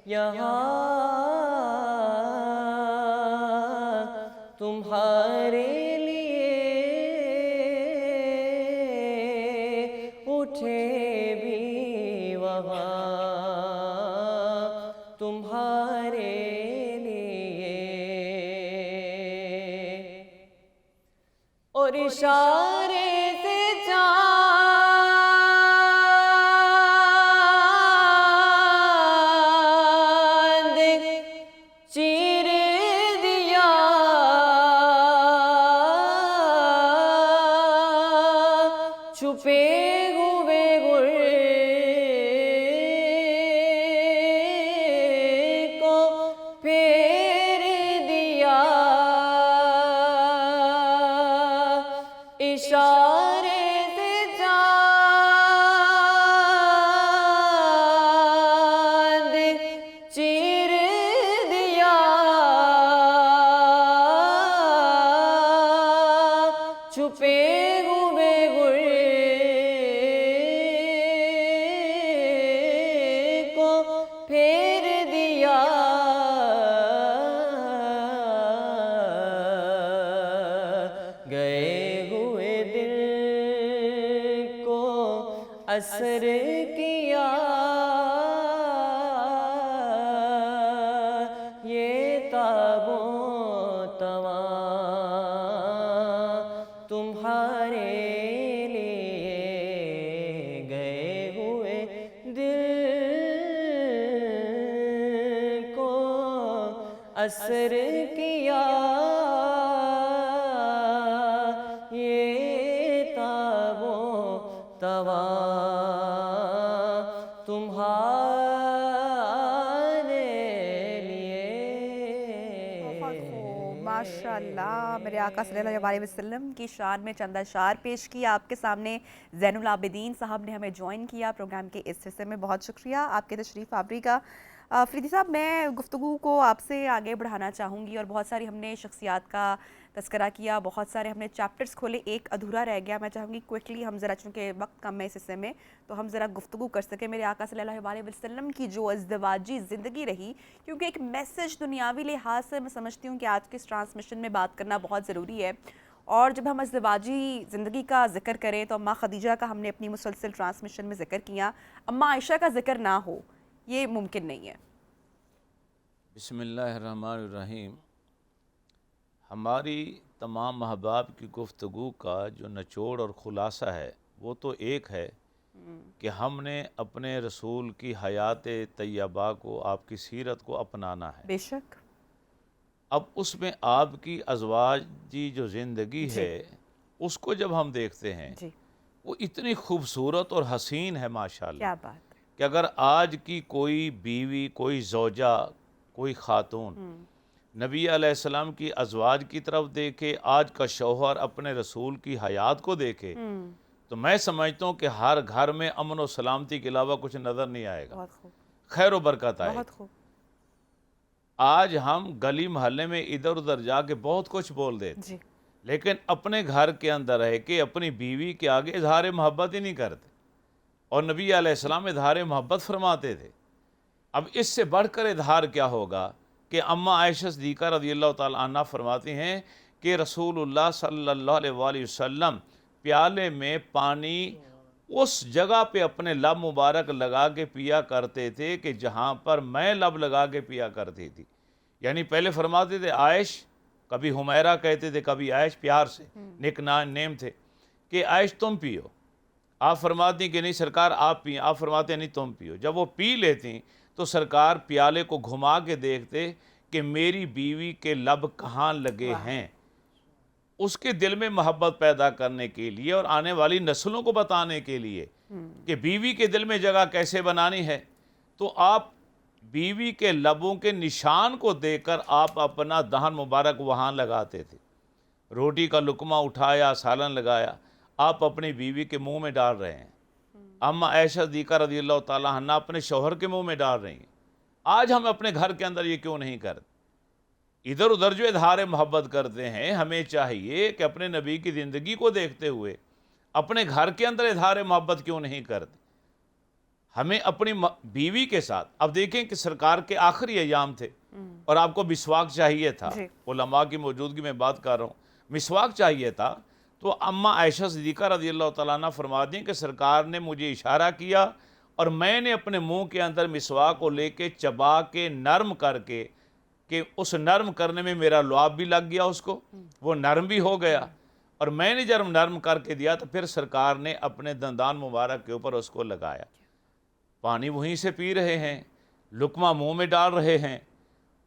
یہاں تمہارے لیے اٹھے تمہارے لیے اور اشارے سے چاند چیر دیا چھپے ہوئے گل اشارے سے چاند چیر دیا چھپے ہوئے گل کو پھیر دیا گئے اثر کیا یہ تاب و تواں تمہارے لیے گئے ہوئے دل کو اثر کیا یہ تاب و تواں ماشاءاللہ میرے آقا صلی اللہ علیہ وسلم کی شان میں چند اشعار پیش کیا آپ کے سامنے. زین العابدین صاحب نے ہمیں جوائن کیا پروگرام کے اس حصے میں. بہت شکریہ آپ کے تشریف آوری کا. فریدی صاحب میں گفتگو کو آپ سے آگے بڑھانا چاہوں گی اور بہت ساری ہم نے شخصیات کا تذکرہ کیا, بہت سارے ہم نے چیپٹرز کھولے, ایک ادھورا رہ گیا. میں چاہوں گی کوئکلی ہم ذرا, چونکہ وقت کم ہے اس حصے میں, تو ہم ذرا گفتگو کر سکیں میرے آقا صلی اللہ علیہ وسلم کی جو ازدواجی زندگی رہی, کیونکہ ایک میسج دنیاوی لحاظ سے میں سمجھتی ہوں کہ آج کے اس ٹرانسمیشن میں بات کرنا بہت ضروری ہے. اور جب ہم ازدواجی زندگی کا ذکر کریں تو اماں خدیجہ کا ہم نے اپنی مسلسل ٹرانسمیشن میں ذکر کیا, اماں عائشہ کا ذکر نہ ہو یہ ممکن نہیں ہے. بسم اللہ الرحمن الرحیم. ہماری تمام احباب کی گفتگو کا جو نچوڑ اور خلاصہ ہے وہ تو ایک ہے کہ ہم نے اپنے رسول کی حیات طیبہ کو, آپ کی سیرت کو اپنانا ہے. بے شک. اب اس میں آپ کی ازواجی جو زندگی ہے اس کو جب ہم دیکھتے ہیں وہ اتنی خوبصورت اور حسین ہے ماشاءاللہ. کیا بات ہے کہ اگر آج کی کوئی بیوی, کوئی زوجہ, کوئی خاتون نبی علیہ السلام کی ازواج کی طرف دیکھے, آج کا شوہر اپنے رسول کی حیات کو دیکھے, تو میں سمجھتا ہوں کہ ہر گھر میں امن و سلامتی کے علاوہ کچھ نظر نہیں آئے گا, خیر و برکت آئے گی. آج ہم گلی محلے میں ادھر ادھر جا کے بہت کچھ بول دیتے, لیکن اپنے گھر کے اندر رہ کے اپنی بیوی کے آگے اظہار محبت ہی نہیں کرتے. اور نبی علیہ السلام اظہار محبت فرماتے تھے. اب اس سے بڑھ کر اظہار کیا ہوگا کہ اماں عائشہ صدیقہ رضی اللہ تعالی عنہ فرماتی ہیں کہ رسول اللہ صلی اللہ علیہ وسلم پیالے میں پانی اس جگہ پہ اپنے لب مبارک لگا کے پیا کرتے تھے کہ جہاں پر میں لب لگا کے پیا کرتی تھی. یعنی پہلے فرماتے تھے عائش, کبھی حمیرہ کہتے تھے, کبھی عائش, پیار سے نک نیم تھے, کہ عائش تم پیو. آپ فرماتی کہ نہیں سرکار آپ پئیں, آپ فرماتے نہیں تم پیو. جب وہ پی لیتی تو سرکار پیالے کو گھما کے دیکھتے کہ میری بیوی کے لب کہاں لگے ہیں. اس کے دل میں محبت پیدا کرنے کے لیے اور آنے والی نسلوں کو بتانے کے لیے کہ بیوی کے دل میں جگہ کیسے بنانی ہے، تو آپ بیوی کے لبوں کے نشان کو دیکھ کر آپ اپنا دہن مبارک وہاں لگاتے تھے. روٹی کا لقمہ اٹھایا، سالن لگایا، آپ اپنی بیوی کے منہ میں ڈال رہے ہیں. اما عائشہ صدیقہ رضی اللہ تعالیٰ عنہ اپنے شوہر کے منہ میں ڈال رہی ہیں. آج ہم اپنے گھر کے اندر یہ کیوں نہیں کرتے؟ ادھر ادھر جو اظہار محبت کرتے ہیں، ہمیں چاہیے کہ اپنے نبی کی زندگی کو دیکھتے ہوئے اپنے گھر کے اندر اظہار محبت کیوں نہیں کرتے؟ ہمیں اپنی بیوی کے ساتھ، اب دیکھیں کہ سرکار کے آخری ایام تھے اور آپ کو مسواک چاہیے تھا. علماء کی موجودگی میں بات کر رہا ہوں، مسواک چاہیے تھا. تو اما عائشہ صدیقہ رضی اللہ تعالیٰ عنہ فرما دیں کہ سرکار نے مجھے اشارہ کیا اور میں نے اپنے منہ کے اندر مسواک کو لے کے چبا کے نرم کر کے، کہ اس نرم کرنے میں میرا لعاب بھی لگ گیا، اس کو وہ نرم بھی ہو گیا، اور میں نے جب نرم کر کے دیا تو پھر سرکار نے اپنے دندان مبارک کے اوپر اس کو لگایا. پانی وہیں سے پی رہے ہیں، لقمہ منہ میں ڈال رہے ہیں،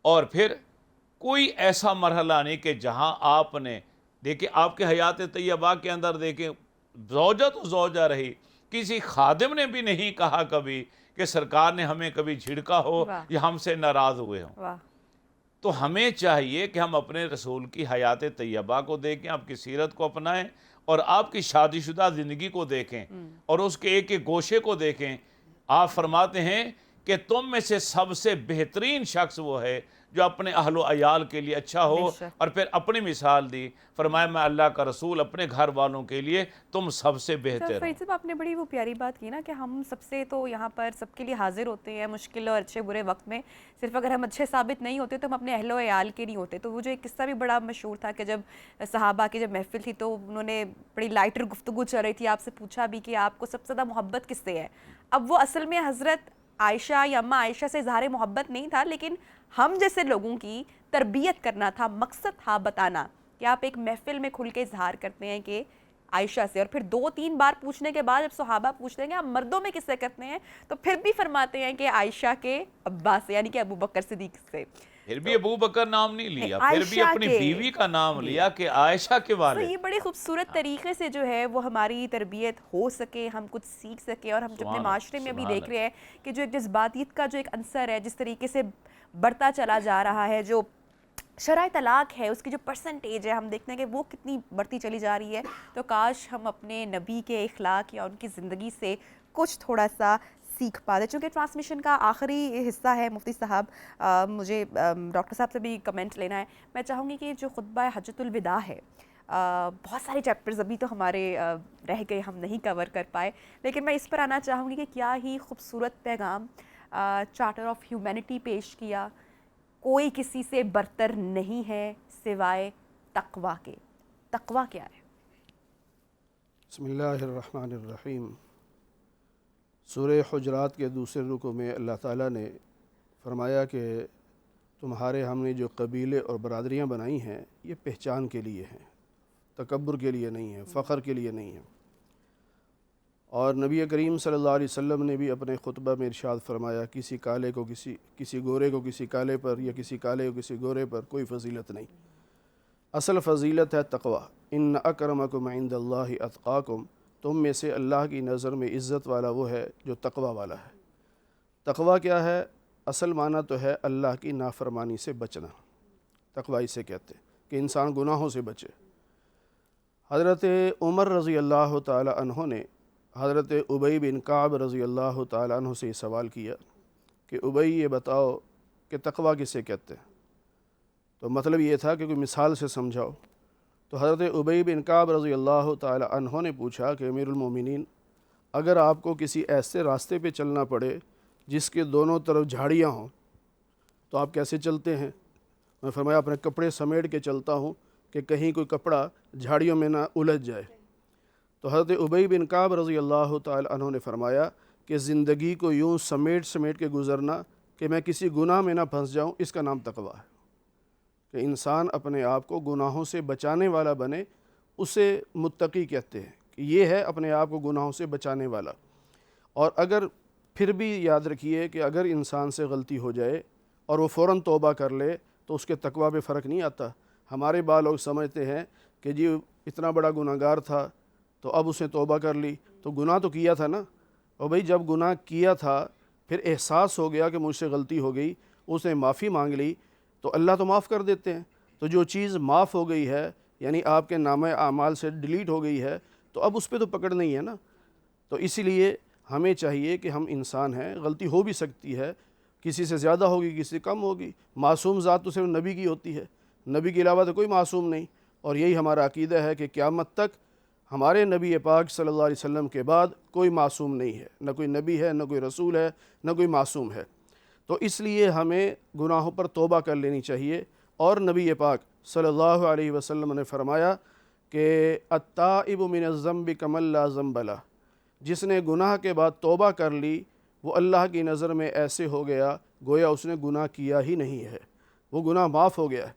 اور پھر کوئی ایسا مرحلہ نہیں کہ جہاں آپ نے دیکھیں آپ کے حیات طیبہ کے اندر دیکھیں زوجہ تو زوجہ رہی، کسی خادم نے بھی نہیں کہا کبھی کہ سرکار نے ہمیں کبھی جھڑکا ہو یا ہم سے ناراض ہوئے ہوں. تو ہمیں چاہیے کہ ہم اپنے رسول کی حیات طیبہ کو دیکھیں، آپ کی سیرت کو اپنائیں، اور آپ کی شادی شدہ زندگی کو دیکھیں اور اس کے ایک ایک گوشے کو دیکھیں. آپ فرماتے ہیں کہ تم میں سے سب سے بہترین شخص وہ ہے جو اپنے اہل و عیال کے لیے اچھا ہو، اور پھر اپنی مثال دی، فرمایا میں اللہ کا رسول اپنے گھر والوں کے لیے تم سب سے بہتر ہو. صاحب آپ نے بڑی وہ پیاری بات کی نا کہ ہم سب سے تو یہاں پر سب کے لیے حاضر ہوتے ہیں مشکل اور اچھے برے وقت میں، صرف اگر ہم اچھے ثابت نہیں ہوتے تو ہم اپنے اہل و عیال کے نہیں ہوتے. تو وہ جو ایک قصہ بھی بڑا مشہور تھا کہ جب صحابہ کی جب محفل تھی تو انہوں نے بڑی لائٹر گفتگو چل رہی تھی، آپ سے پوچھا بھی کہ آپ کو سب سے زیادہ محبت کس سے ہے. اب وہ اصل میں حضرت عائشہ یا اما عائشہ سے اظہار محبت نہیں تھا، لیکن ہم جیسے لوگوں کی تربیت کرنا تھا، مقصد تھا بتانا کہ آپ ایک محفل میں کھل کے اظہار کرتے ہیں کہ عائشہ سے. اور پھر 2-3 بار پوچھنے کے بعد جب صحابہ پوچھتے ہیں کہ آپ مردوں میں کس سے کرتے ہیں، تو پھر بھی فرماتے ہیں کہ عائشہ کے ابا سے، یعنی کہ ابو بکر صدیق سے. پھر بھی ابو بکر نام نہیں لیا، پھر بھی اپنی بیوی کا نام لیا کہ عائشہ کے والد. یہ بڑے خوبصورت طریقے سے جو ہے وہ ہماری تربیت ہو سکے، ہم کچھ سیکھ سکیں. اور ہم جو اپنے معاشرے میں ابھی دیکھ رہے ہیں کہ جو ایک جذباتیت کا جو ایک عنصر ہے جس طریقے سے بڑھتا چلا جا رہا ہے، جو شرح طلاق ہے اس کی جو پرسنٹیج ہے ہم دیکھتے ہیں کہ وہ کتنی بڑھتی چلی جا رہی ہے. تو کاش ہم اپنے نبی کے اخلاق یا ان کی زندگی سے کچھ تھوڑا سا سیکھ پاتے. چونکہ ٹرانسمیشن کا آخری حصہ ہے مفتی صاحب، مجھے ڈاکٹر صاحب سے بھی کمنٹ لینا ہے. میں چاہوں گی کہ جو خطبہ حجۃ الوداع ہے، بہت سارے چیپٹرز ابھی تو ہمارے رہ گئے، ہم نہیں کور کر پائے، لیکن میں اس پر آنا چاہوں گی کہ کیا ہی خوبصورت پیغام چارٹر آف ہیومینٹی پیش کیا. کوئی کسی سے برتر نہیں ہے سوائے تقوی کے. تقوی کیا ہے؟ بسم اللہ الرحمن الرحیم. سورہ حجرات کے دوسرے رکوع میں اللہ تعالیٰ نے فرمایا کہ تمہارے ہم نے جو قبیلے اور برادریاں بنائی ہیں یہ پہچان کے لیے ہیں، تکبر کے لیے نہیں ہے، فخر کے لیے نہیں ہے. اور نبی کریم صلی اللہ علیہ وسلم نے بھی اپنے خطبہ میں ارشاد فرمایا کسی کالے کو کسی گورے کو کسی کالے پر یا کسی کالے کو کسی گورے پر کوئی فضیلت نہیں. اصل فضیلت ہے تقوی. ان اکرمکم عند اللہ اتقاکم. تم میں سے اللہ کی نظر میں عزت والا وہ ہے جو تقوی والا ہے. تقوی کیا ہے؟ اصل معنی تو ہے اللہ کی نافرمانی سے بچنا. تقوی اسے کہتے ہیں کہ انسان گناہوں سے بچے. حضرت عمر رضی اللہ تعالی عنہ نے حضرت ابی بن کعب رضی اللہ تعالی عنہ سے یہ سوال کیا کہ ابی یہ بتاؤ کہ تقوی کسے کہتے ہیں. تو مطلب یہ تھا کہ کوئی مثال سے سمجھاؤ. تو حضرت ابی بن کعب رضی اللہ تعالی عنہ نے پوچھا کہ امیر المومنین، اگر آپ کو کسی ایسے راستے پہ چلنا پڑے جس کے دونوں طرف جھاڑیاں ہوں تو آپ کیسے چلتے ہیں؟ میں فرمایا اپنے کپڑے سمیٹ کے چلتا ہوں کہ کہیں کوئی کپڑا جھاڑیوں میں نہ الجھ جائے. تو حضرت ابی بن کعب رضی اللہ تعالی عنہ نے فرمایا کہ زندگی کو یوں سمیٹ کے گزرنا کہ میں کسی گناہ میں نہ پھنس جاؤں، اس کا نام تقوی ہے. کہ انسان اپنے آپ کو گناہوں سے بچانے والا بنے، اسے متقی کہتے ہیں کہ یہ ہے اپنے آپ کو گناہوں سے بچانے والا. اور اگر پھر بھی یاد رکھیے کہ اگر انسان سے غلطی ہو جائے اور وہ فوراً توبہ کر لے تو اس کے تقوی پہ فرق نہیں آتا. ہمارے بعض لوگ سمجھتے ہیں کہ جی اتنا بڑا گناہگار تھا تو اب اس نے توبہ کر لی، تو گناہ تو کیا تھا نا، اور بھئی جب گناہ کیا تھا پھر احساس ہو گیا کہ مجھ سے غلطی ہو گئی، اس نے معافی مانگ لی، تو اللہ تو معاف کر دیتے ہیں۔ تو جو چیز معاف ہو گئی ہے، یعنی آپ کے نامہ اعمال سے ڈیلیٹ ہو گئی ہے، تو اب اس پہ تو پکڑ نہیں ہے نا۔ تو اسی لیے ہمیں چاہیے کہ ہم انسان ہیں، غلطی ہو بھی سکتی ہے، کسی سے زیادہ ہوگی، کسی سے کم ہوگی، معصوم ذات تو صرف نبی کی ہوتی ہے، نبی کے علاوہ تو کوئی معصوم نہیں۔ اور یہی ہمارا عقیدہ ہے کہ قیامت تک ہمارے نبی پاک صلی اللہ علیہ وسلم کے بعد کوئی معصوم نہیں ہے، نہ کوئی نبی ہے، نہ کوئی رسول ہے، نہ کوئی معصوم ہے۔ تو اس لیے ہمیں گناہوں پر توبہ کر لینی چاہیے، اور نبی پاک صلی اللہ علیہ وسلم نے فرمایا کہ التائب من الذنب کمن لا ذنب لہ، جس نے گناہ کے بعد توبہ کر لی وہ اللہ کی نظر میں ایسے ہو گیا گویا اس نے گناہ کیا ہی نہیں ہے، وہ گناہ معاف ہو گیا ہے۔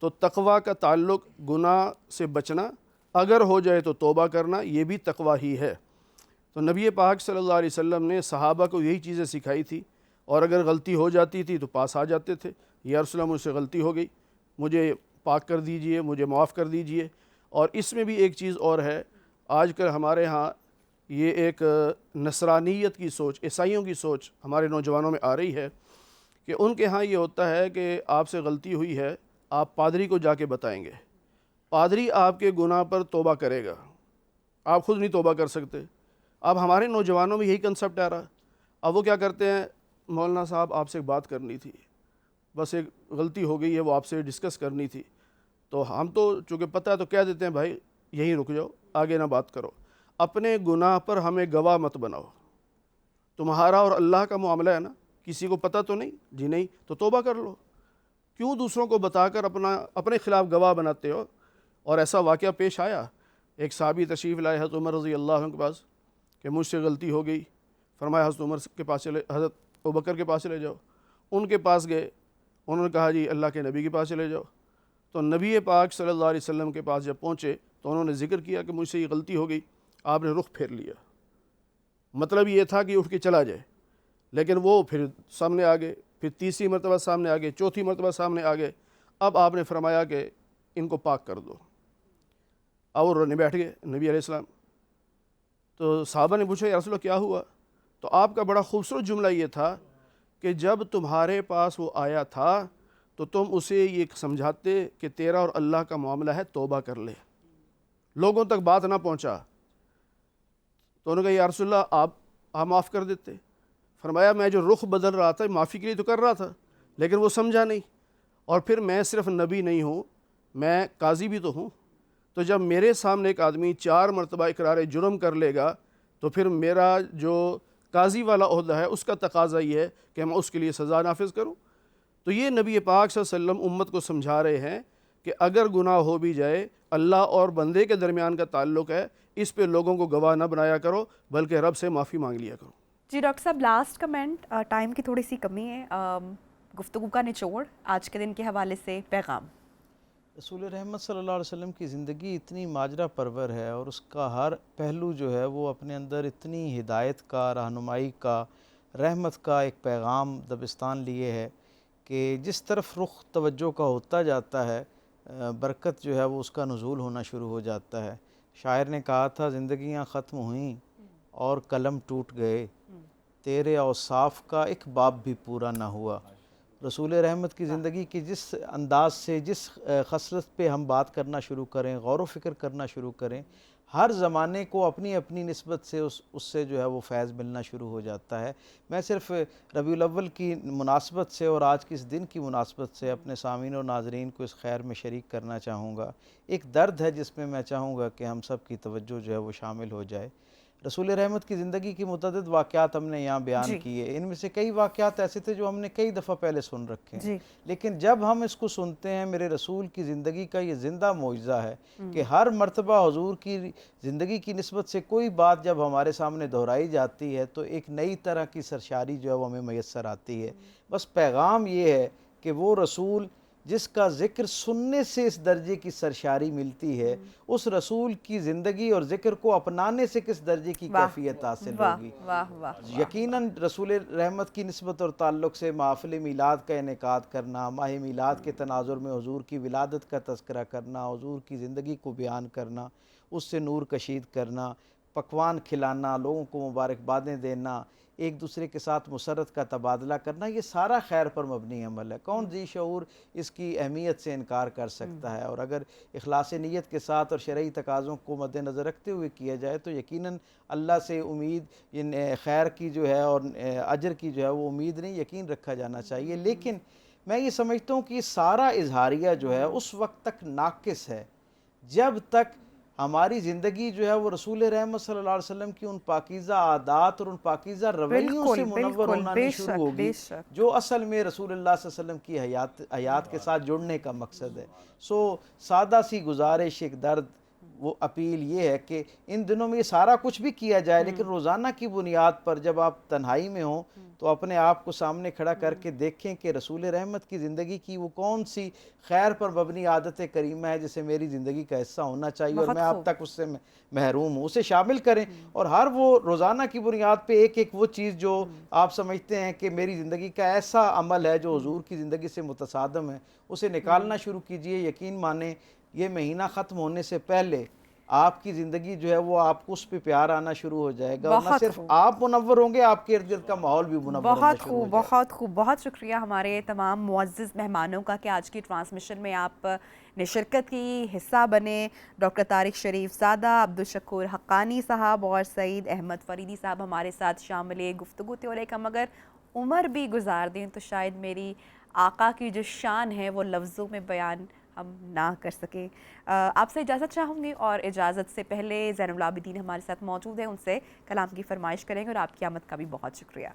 تو تقوی کا تعلق گناہ سے بچنا، اگر ہو جائے تو توبہ کرنا، یہ بھی تقوی ہی ہے۔ تو نبی پاک صلی اللہ علیہ وسلم نے صحابہ کو یہی چیزیں سکھائی تھی، اور اگر غلطی ہو جاتی تھی تو پاس آ جاتے تھے، یا رسول اللہ مجھ سے غلطی ہو گئی، مجھے پاک کر دیجئے، مجھے معاف کر دیجئے۔ اور اس میں بھی ایک چیز اور ہے، آج کل ہمارے ہاں یہ ایک نصرانیت کی سوچ، عیسائیوں کی سوچ ہمارے نوجوانوں میں آ رہی ہے کہ ان کے ہاں یہ ہوتا ہے کہ آپ سے غلطی ہوئی ہے، آپ پادری کو جا کے بتائیں گے، پادری آپ کے گناہ پر توبہ کرے گا، آپ خود نہیں توبہ کر سکتے۔ اب ہمارے نوجوانوں میں یہی کنسپٹ آ رہا ہے۔ اب وہ کیا کرتے ہیں، مولانا صاحب آپ سے ایک بات کرنی تھی، بس ایک غلطی ہو گئی ہے، وہ آپ سے ڈسکس کرنی تھی، تو ہم تو چونکہ پتہ ہے تو کہہ دیتے ہیں بھائی یہیں رک جاؤ، آگے نہ بات کرو، اپنے گناہ پر ہمیں گواہ مت بناؤ، تمہارا اور اللہ کا معاملہ ہے نا، کسی کو پتہ تو نہیں، جی نہیں، تو توبہ کر لو، کیوں دوسروں کو بتا کر اپنے خلاف گواہ بناتے ہو؟ اور ایسا واقعہ پیش آیا، ایک صحابی تشریف لائے حضرت عمر رضی اللہ عنہ کے پاس کہ مجھ سے غلطی ہو گئی، فرمایا حضرت عمر کے پاس چلے، حضرت ابوبکر کے پاس چلے جاؤ، ان کے پاس گئے، انہوں نے کہا جی اللہ کے نبی کے پاس چلے جاؤ، تو نبی پاک صلی اللہ علیہ وسلم کے پاس جب پہنچے تو انہوں نے ذکر کیا کہ مجھ سے یہ غلطی ہو گئی، آپ نے رخ پھیر لیا، مطلب یہ تھا کہ اٹھ کے چلا جائے، لیکن وہ پھر سامنے آ گئے، پھر تیسری مرتبہ سامنے آ گئے، چوتھی مرتبہ سامنے آ گئے، اب آپ نے فرمایا کہ ان کو پاک کر دو، اور رونے بیٹھ گئے نبی علیہ السلام۔ تو صحابہ نے پوچھا یا رسول اللہ کیا ہوا؟ تو آپ کا بڑا خوبصورت جملہ یہ تھا کہ جب تمہارے پاس وہ آیا تھا تو تم اسے یہ سمجھاتے کہ تیرا اور اللہ کا معاملہ ہے، توبہ کر لے، لوگوں تک بات نہ پہنچا، تو انہوں نے کہا یا رسول اللہ آپ معاف کر دیتے۔ فرمایا میں جو رخ بدل رہا تھا معافی کے لیے تو کر رہا تھا، لیکن وہ سمجھا نہیں، اور پھر میں صرف نبی نہیں ہوں، میں قاضی بھی تو ہوں، تو جب میرے سامنے ایک آدمی 4 مرتبہ اقرار جرم کر لے گا تو پھر میرا جو قاضی والا عہدہ ہے اس کا تقاضا یہ ہے کہ میں اس کے لیے سزا نافذ کروں۔ تو یہ نبی پاک صلی اللہ علیہ وسلم امت کو سمجھا رہے ہیں کہ اگر گناہ ہو بھی جائے، اللہ اور بندے کے درمیان کا تعلق ہے، اس پہ لوگوں کو گواہ نہ بنایا کرو بلکہ رب سے معافی مانگ لیا کرو۔ جی ڈاکٹر صاحب لاسٹ کمنٹ، ٹائم کی تھوڑی سی کمی ہے، گفتگو کا نچوڑ آج کے دن کے حوالے سے پیغام۔ رسول رحمت صلی اللہ علیہ وسلم کی زندگی اتنی ماجرا پرور ہے، اور اس کا ہر پہلو جو ہے وہ اپنے اندر اتنی ہدایت کا، رہنمائی کا، رحمت کا ایک پیغام دبستان لیے ہے کہ جس طرف رخ توجہ کا ہوتا جاتا ہے، برکت جو ہے وہ اس کا نزول ہونا شروع ہو جاتا ہے۔ شاعر نے کہا تھا زندگیاں ختم ہوئیں اور قلم ٹوٹ گئے، تیرے اوصاف کا ایک باب بھی پورا نہ ہوا۔ رسول رحمت کی زندگی کی جس انداز سے، جس خصلت پہ ہم بات کرنا شروع کریں، غور و فکر کرنا شروع کریں، ہر زمانے کو اپنی اپنی نسبت سے اس سے جو ہے وہ فیض ملنا شروع ہو جاتا ہے۔ میں صرف ربیع الاول کی مناسبت سے اور آج کی اس دن کی مناسبت سے اپنے سامعین اور ناظرین کو اس خیر میں شریک کرنا چاہوں گا۔ ایک درد ہے جس میں میں چاہوں گا کہ ہم سب کی توجہ جو ہے وہ شامل ہو جائے۔ رسول رحمت کی زندگی کی متعدد واقعات ہم نے یہاں بیان کیے، ان میں سے کئی واقعات ایسے تھے جو ہم نے کئی دفعہ پہلے سن رکھے ہیں، لیکن جب ہم اس کو سنتے ہیں، میرے رسول کی زندگی کا یہ زندہ معجزہ ہے کہ ہر مرتبہ حضور کی زندگی کی نسبت سے کوئی بات جب ہمارے سامنے دہرائی جاتی ہے تو ایک نئی طرح کی سرشاری جو ہے وہ ہمیں میسر آتی ہے۔ بس پیغام یہ ہے کہ وہ رسول جس کا ذکر سننے سے اس درجے کی سرشاری ملتی ہے، اس رسول کی زندگی اور ذکر کو اپنانے سے کس درجے کی کیفیت حاصل واہ ہوگی۔ واہ واہ، یقیناً رسول رحمت کی نسبت اور تعلق سے محافل میلاد کا انعقاد کرنا، ماہ میلاد کے تناظر میں حضور کی ولادت کا تذکرہ کرنا، حضور کی زندگی کو بیان کرنا، اس سے نور کشید کرنا، پکوان کھلانا، لوگوں کو مبارکبادیں دینا، ایک دوسرے کے ساتھ مسرت کا تبادلہ کرنا، یہ سارا خیر پر مبنی عمل ہے۔ کون ذی شعور اس کی اہمیت سے انکار کر سکتا ہے؟ اور اگر اخلاص نیت کے ساتھ اور شرعی تقاضوں کو مد نظر رکھتے ہوئے کیا جائے تو یقیناً اللہ سے امید خیر کی جو ہے اور اجر کی جو ہے وہ امید نہیں، یقین رکھا جانا چاہیے۔ لیکن میں یہ سمجھتا ہوں کہ یہ سارا اظہاریہ جو ہے اس وقت تک ناقص ہے جب تک ہماری زندگی جو ہے وہ رسول رحمت صلی اللہ علیہ وسلم کی ان پاکیزہ عادات اور ان پاکیزہ رویوں سے منور ہونا نہیں شروع ہوگی جو اصل میں رسول اللہ صلی اللہ علیہ وسلم کی حیات کے ساتھ جڑنے کا مقصد ہے۔ سادہ سی گزارش، ایک درد، وہ اپیل یہ ہے کہ ان دنوں میں یہ سارا کچھ بھی کیا جائے لیکن روزانہ کی بنیاد پر جب آپ تنہائی میں ہوں تو اپنے آپ کو سامنے کھڑا کر کے دیکھیں کہ رسول رحمت کی زندگی کی وہ کون سی خیر پر مبنی عادت کریمہ ہے جسے میری زندگی کا حصہ ہونا چاہیے اور میں اب تک اس سے محروم ہوں، اسے شامل کریں اور ہر وہ روزانہ کی بنیاد پہ ایک وہ چیز جو آپ سمجھتے ہیں کہ میری زندگی کا ایسا عمل ہے جو حضور کی زندگی سے متصادم ہے، اسے نکالنا شروع کیجئے۔ یقین مانیں یہ مہینہ ختم ہونے سے پہلے آپ کی زندگی جو ہے وہ آپ کو اس پہ پیار آنا شروع ہو جائے گا، اور نہ صرف آپ منور ہوں گے، آپ کے ارد گرد کا ماحول بھی منور ہونا شروع ہو جائے گا۔ بہت خوب، بہت شکریہ ہمارے تمام معزز مہمانوں کا کہ آج کی ٹرانسمیشن میں آپ نے شرکت کی، حصہ بنے۔ ڈاکٹر طارق شریف زادہ، عبدالشکور حقانی صاحب اور سعید احمد فریدی صاحب ہمارے ساتھ شامل گفتگو تھے، اور ایک ہم اگر عمر بھی گزار دیں تو شاید میری آقا کی جو شان ہے وہ لفظوں میں بیان ہم نہ کر سکیں۔ آپ سے اجازت چاہوں گی، اور اجازت سے پہلے زین العابدین ہمارے ساتھ موجود ہیں، ان سے کلام کی فرمائش کریں گے، اور آپ کی آمد کا بھی بہت شکریہ۔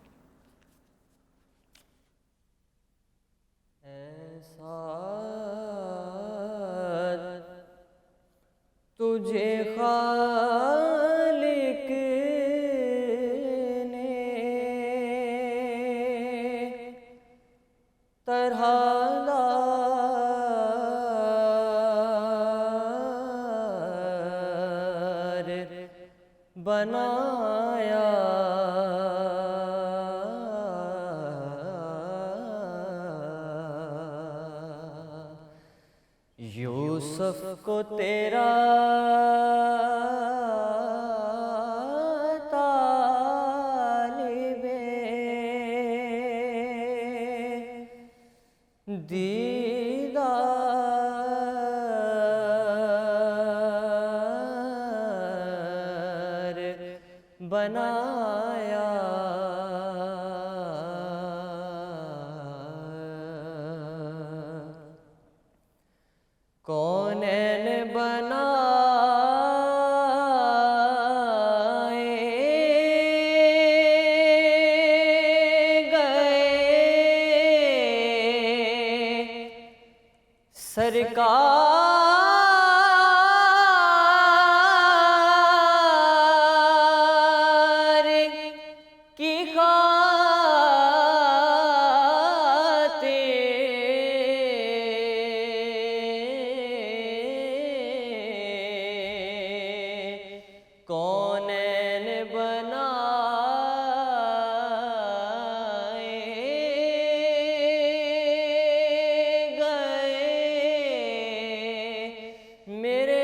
تجھے خالق نے طرح بنایا، یوسف کو تیرا طالب دیدار بنایا، کونین بنائے گئے سرکار کی کونین بنائے گئے میرے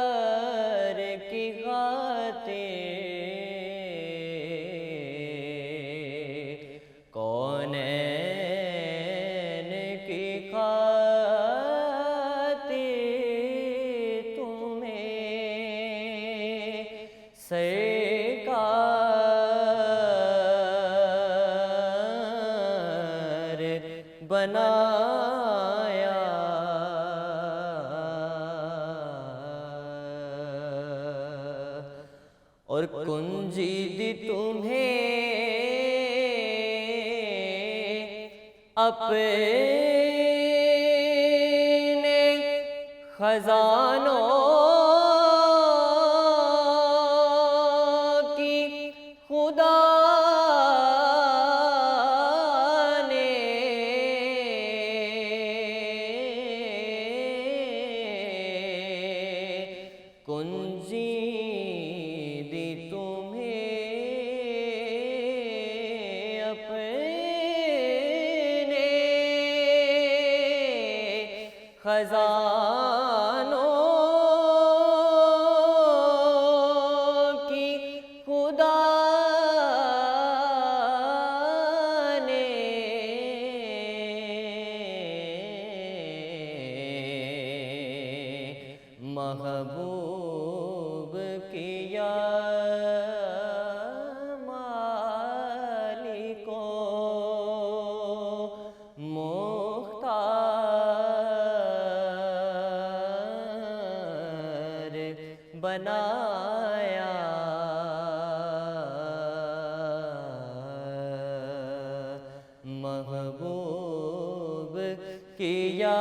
سرکار کی خاطر، کونین کی سرکار بنایا، اور کنجی دی تمہیں اپنے خزانوں کی خدا نے خزانوں کی خدا نے محبوب کیا مالکو مختار بنایا محبوب کیا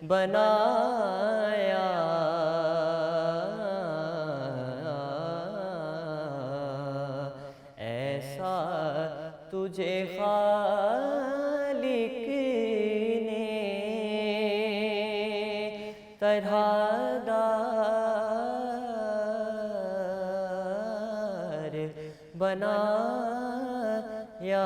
بنایا ایسا تجھے خالق نے طرح دار بنایا